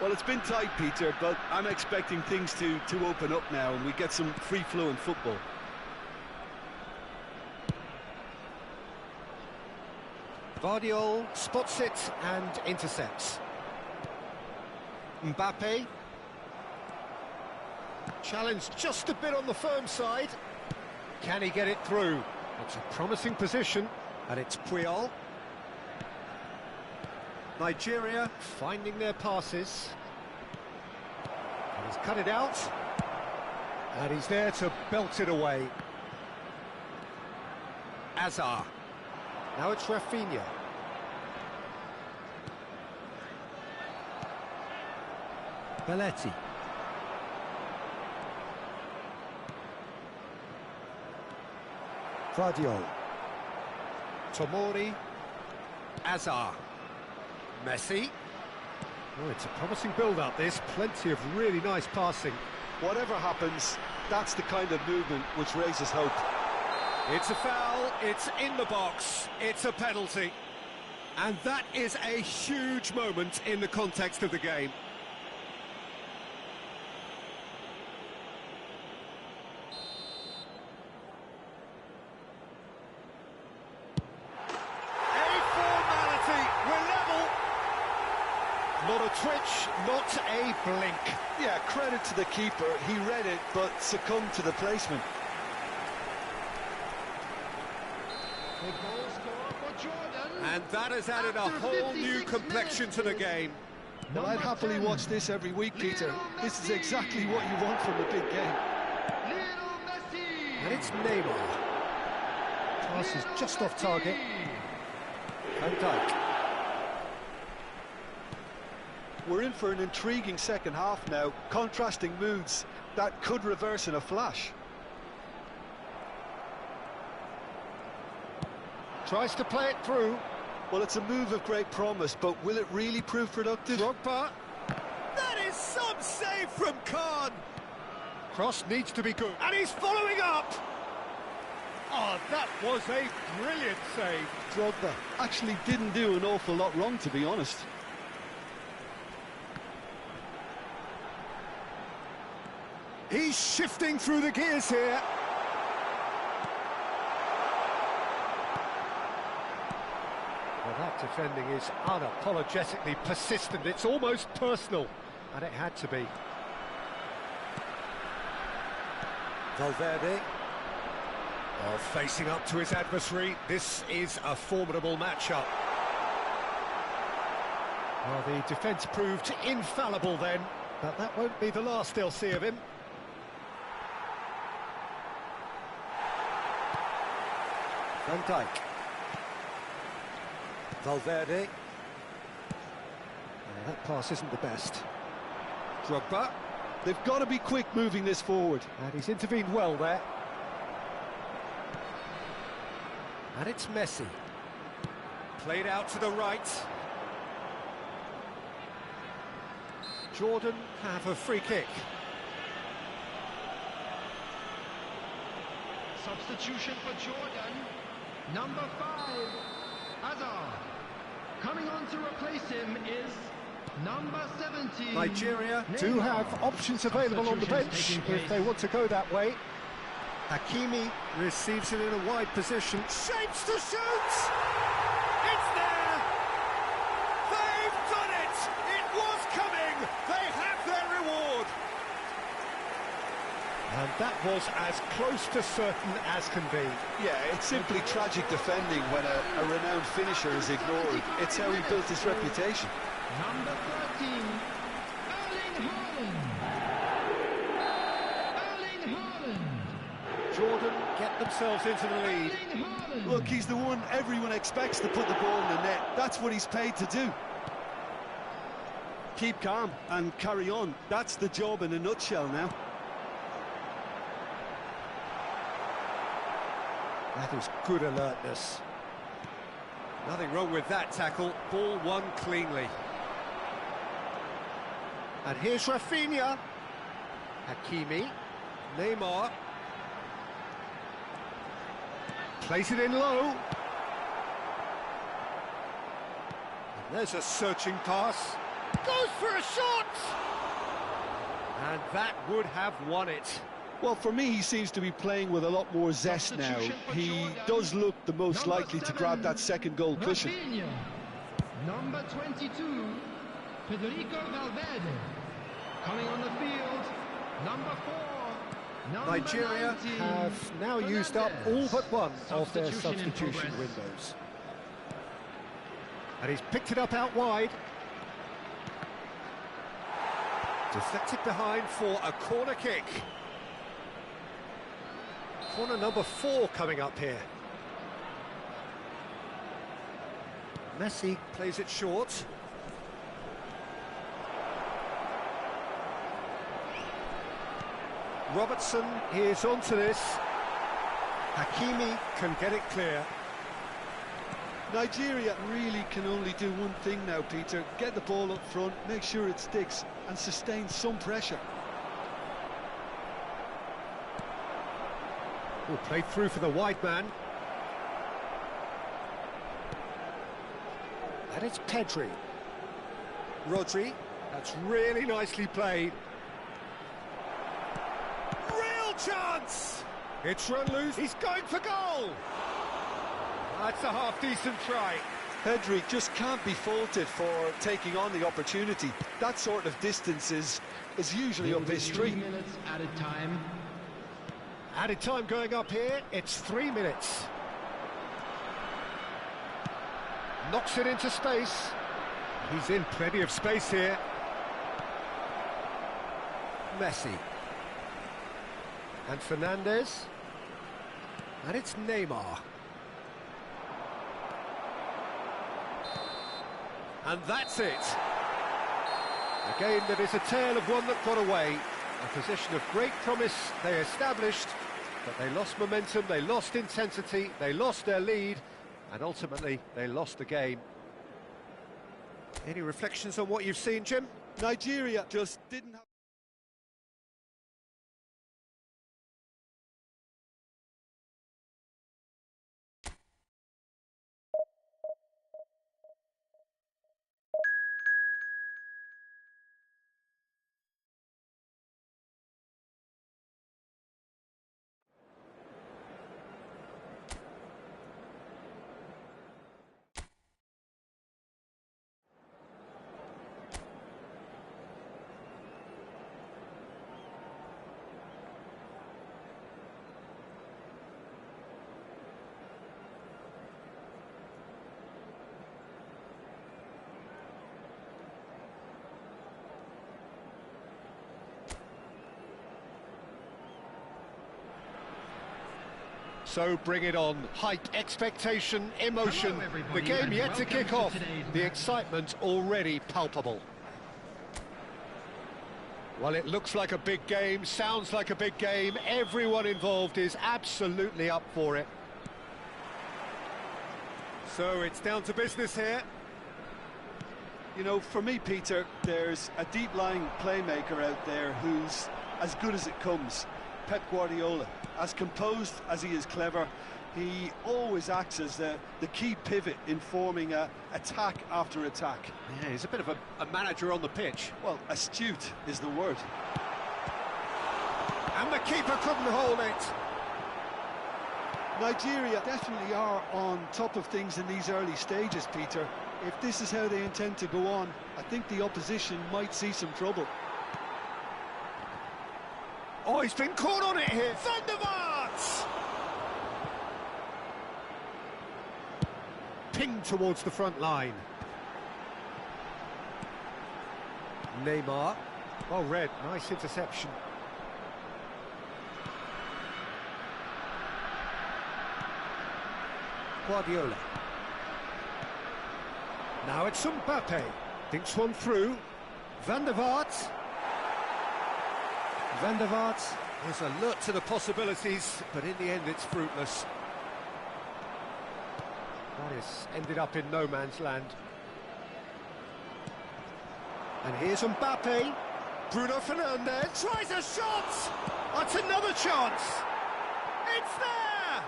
Well, it's been tight, Peter, but I'm expecting things to open up now and we get some free-flowing football. Vardiol spots it and intercepts. Mbappe. Challenged just a bit on the firm side. Can he get it through? It's a promising position, and it's Puyol. Nigeria finding their passes. And he's cut it out. And he's there to belt it away. Hazard. Now it's Rafinha. Belletti. Vardiol. Tomori. Hazard. Messi. Oh, it's a promising build-up, this. Plenty of really nice passing. Whatever happens, that's the kind of movement which raises hope. It's a foul, it's in the box, it's a penalty. And that is a huge moment in the context of the game. A formality, we're level. Not a twitch, not a blink. Yeah, credit to the keeper. He read it, but succumbed to the placement. The goal scorer for Jordan. And that has added a After whole new 56 complexion to the minutes. game. Well, I'd happily watch this every week, Peter. This is exactly what you want from a big game. Lionel Messi. And it's Neymar. Pass is just off target. Van Dijk. We're in for an intriguing second half now. Contrasting moods that could reverse in a flash. Tries to play it through. Well, it's a move of great promise, but will it really prove productive? Drogba. That is some save from Khan. Cross needs to be good. And he's following up. Oh, that was a brilliant save. Drogba actually didn't do an awful lot wrong, to be honest. He's shifting through the gears here. Well, that defending is unapologetically persistent. It's almost personal, and it had to be. Valverde. Well, facing up to his adversary, this is a formidable matchup. Well, the defence proved infallible then, but that won't be the last they'll see of him. Van Dijk. Valverde. That pass isn't the best. Drogba. They've got to be quick moving this forward. And he's intervened well there. And it's Messi. Played out to the right. Jordan have a free kick. Substitution for Jordan. Number 5, Hazard. Coming on to replace him is number 17. Nigeria do have options available on the bench if they want to go that way. Hakimi receives it in a wide position. Shapes to shoot! It's there! They've done it! It was coming! They have their reward! And that was as close to certain as can be. Yeah, it's simply tragic defending when a renowned finisher is ignored. It's how he built his reputation. Number 13, Erling Haaland. Erling Haaland. Jordan get themselves into the lead. Erling Haaland. Look, he's the one everyone expects to put the ball in the net. That's what he's paid to do. Keep calm and carry on. That's the job in a nutshell now. That is good alertness. Nothing wrong with that tackle. Ball won cleanly. And here's Rafinha. Hakimi. Neymar. Plays it in low. And there's a searching pass. Goes for a shot! And that would have won it. Well, for me, he seems to be playing with a lot more zest now. He does look the most likely to grab that second goal cushion. Rafinha. Number 22, Federico Valverde. Coming on the field, number 4, number Nigeria 19, have now used up all but one of their Substitution in substitution progress. windows. And he's picked it up out wide. Deflected behind for a corner kick. Corner number 4 coming up here. Messi plays it short. Robertson is onto this. Hakimi can get it clear. Nigeria really can only do one thing now, Peter. Get the ball up front, make sure it sticks, and sustain some pressure. Will play through for the wide man. And it's Pedri. Rodri, that's really nicely played. Real chance! It's run loose, he's going for goal! That's a half-decent try. Pedri just can't be faulted for taking on the opportunity. That sort of distance is usually up his 3 street. minutes added time. Added time going up here, it's 3 minutes. Knocks it into space. He's in plenty of space here. Messi. And Fernandez. And it's Neymar. And that's it. A game that is a tale of one that got away. A position of great promise they established, but they lost momentum, they lost intensity, they lost their lead, and ultimately they lost the game. Any reflections on what you've seen, Jim? Nigeria just didn't have So bring it on. Hype, expectation, emotion. Hello, everybody, The game and yet to welcome kick to off. today's The match. excitement already palpable. Well, it looks like a big game, sounds like a big game. Everyone involved is absolutely up for it. So it's down to business here. You know, for me, Peter, there's a deep-lying playmaker out there who's as good as it comes. Pep Guardiola. As composed as he is clever, he always acts as the key pivot in forming attack after attack. Yeah, he's a bit of a manager on the pitch. Well, astute is the word. And the keeper couldn't hold it. Nigeria definitely are on top of things in these early stages, Peter. If this is how they intend to go on, I think the opposition might see some trouble. Oh, he's been caught on it here. Van der Vaart! Pinged towards the front line. Neymar. Well read, nice interception. Guardiola. Now it's Mbappe. Thinks one through. Van der Vaart. Van der Vaart is alert to the possibilities, but in the end it's fruitless. That is ended up in no man's land. And here's Mbappe. Bruno Fernandes tries a shot! That's another chance! It's there!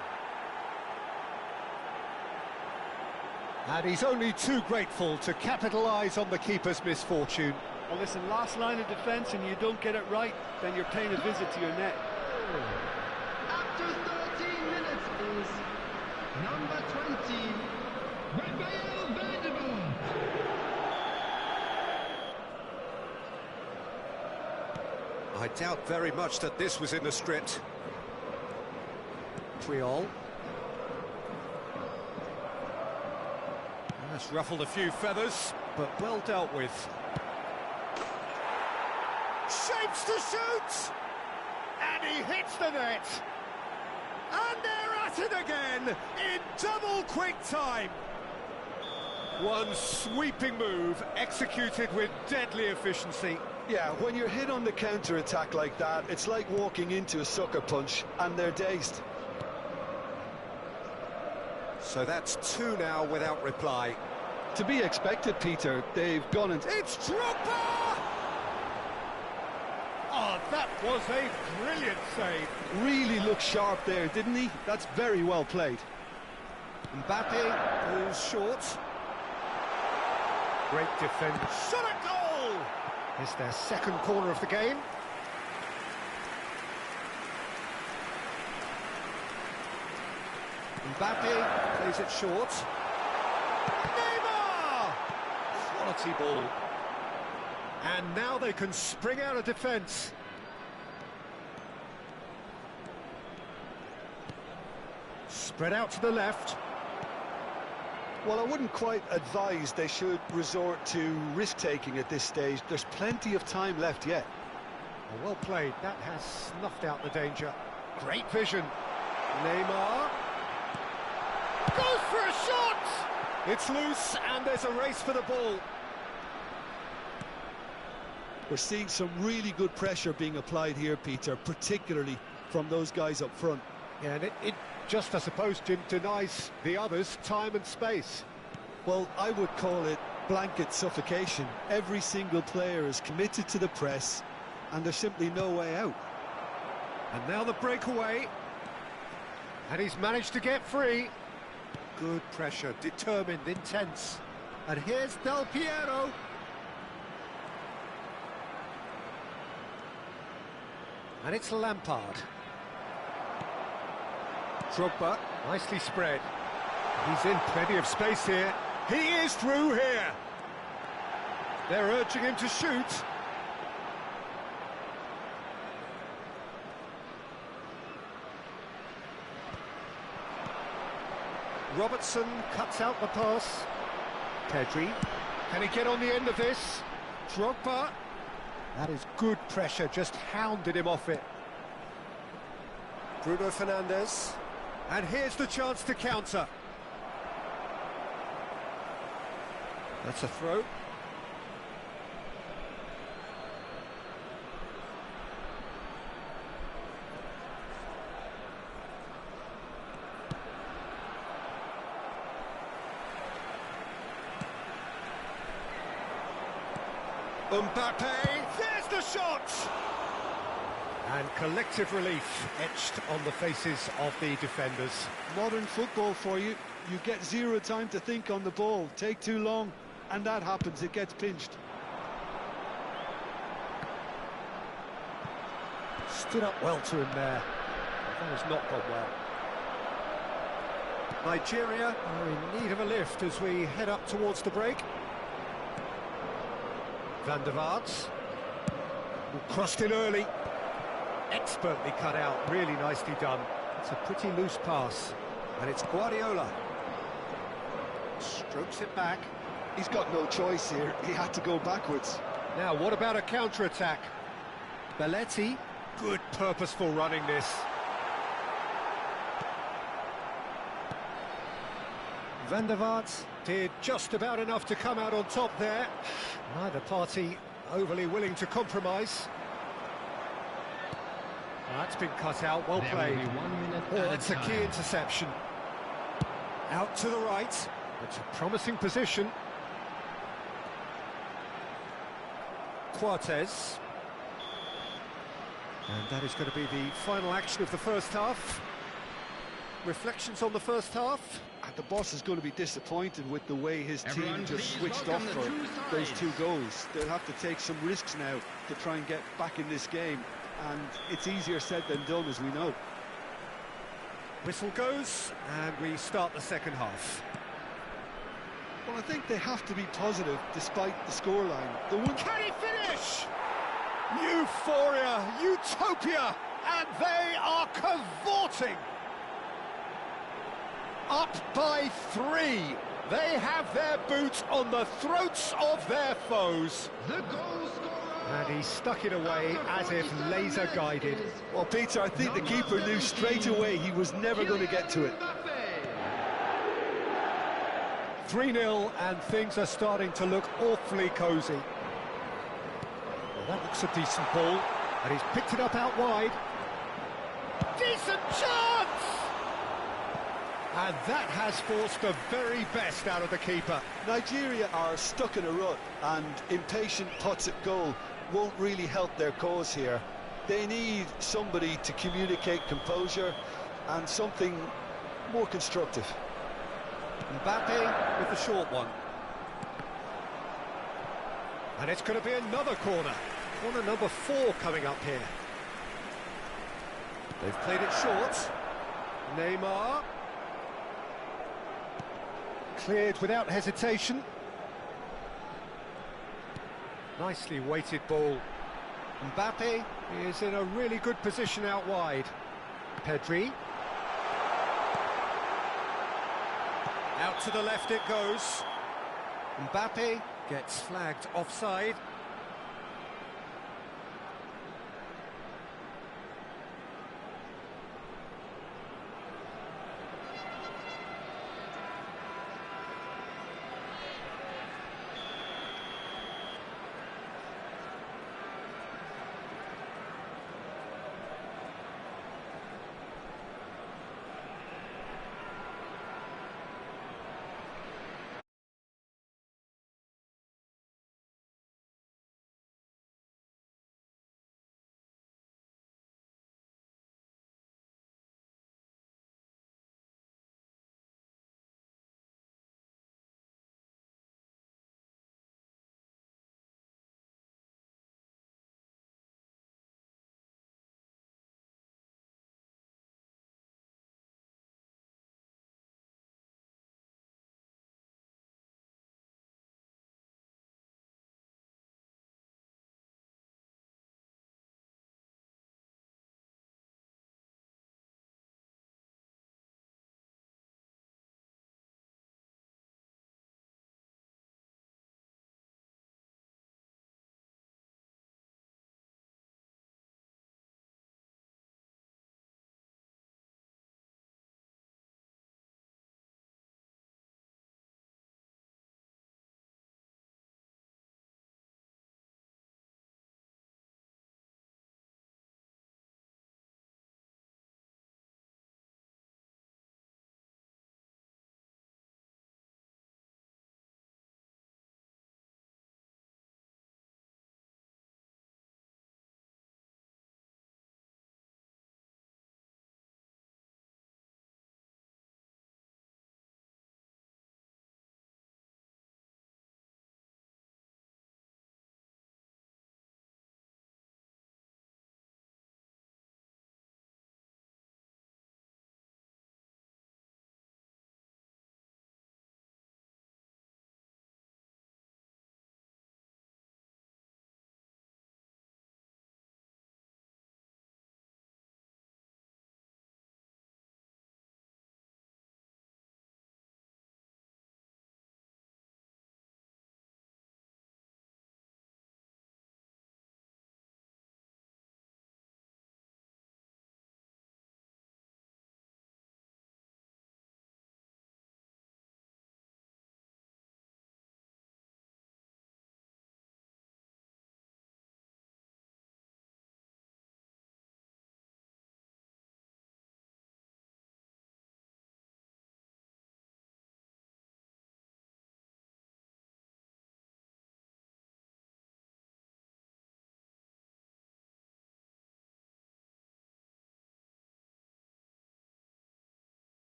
And he's only too grateful to capitalise on the keeper's misfortune. Well, listen, last line of defence and you don't get it right, then you're paying a visit to your net. After 13 minutes is number 20, Raphael Van der Vaart. I doubt very much that this was in the script. Triol. That's ruffled a few feathers, but well dealt with. Shapes to shoot! And he hits the net! And they're at it again, in double quick time! One sweeping move, executed with deadly efficiency. Yeah, when you're hit on the counter-attack like that, it's like walking into a sucker punch, and they're dazed. So that's two now without reply. To be expected, Peter. They've gone into... It's Drogba! Oh, that was a brilliant save. Really looked sharp there, didn't he? That's very well played. Mbappe falls short. Great defender. Shot a goal! It's their second corner of the game. Mbappe plays it short. Neymar! Quality ball. And now they can spring out of defence. Spread out to the left. Well, I wouldn't quite advise they should resort to risk-taking at this stage. There's plenty of time left yet. Well played. That has snuffed out the danger. Great vision. Neymar. Goes for a shot! It's loose and there's a race for the ball. We're seeing some really good pressure being applied here, Peter, particularly from those guys up front. Yeah, and it just, I suppose, Jim, denies the others time and space. Well, I would call it blanket suffocation. Every single player is committed to the press, and there's simply no way out. And now the breakaway. And he's managed to get free. Good pressure, determined, intense. And here's Del Piero. And it's Lampard. Drogba, nicely spread. He's in plenty of space here. He is through here. They're urging him to shoot. Robertson cuts out the pass. Pedri. Can he get on the end of this? Drogba. That is good pressure, just hounded him off it. Bruno Fernandes. And here's the chance to counter. That's a throw. Mbappe, there's the shot! And collective relief etched on the faces of the defenders. Modern football for you. You get zero time to think on the ball. Take too long, and that happens. It gets pinched. Stood up well to him there. That has not gone well. Nigeria are in need of a lift as we head up towards the break. Van der Vaart. Crossed in early. Expertly cut out, really nicely done. It's a pretty loose pass. And it's Guardiola. Strokes it back. He's got no choice here. He had to go backwards. Now, what about a counter-attack? Belletti. Good purposeful running this. Van der Vaart did just about enough to come out on top there. Neither party overly willing to compromise. That's been cut out, well played. Oh, that's a key interception. Out to the right. It's a promising position. Quartes. And that is going to be the final action of the first half. Reflections on the first half? And the boss is going to be disappointed with the way his team just switched off for those two goals. They'll have to take some risks now to try and get back in this game. And it's easier said than done, as we know. Whistle goes, and we start the second half. Well, I think they have to be positive despite the scoreline. The one... Can he finish? Euphoria, utopia, and they are cavorting. Up by 3. They have their boot on the throats of their foes. The goal scorer. And he stuck it away as if laser guided. Well, Peter, I think the keeper knew straight away he was never going to get to it. 3-0, and things are starting to look awfully cosy. Well, that looks a decent ball, and he's picked it up out wide. Decent chance! And that has forced the very best out of the keeper. Nigeria are stuck in a rut, and impatient pots at goal won't really help their cause here. They need somebody to communicate composure and something more constructive. Mbappe with the short one. And it's going to be another corner. Corner number 4 coming up here. They've played it short. Neymar. Cleared without hesitation. Nicely weighted ball. Mbappe is in a really good position out wide. Pedri. Out to the left it goes. Mbappe gets flagged offside.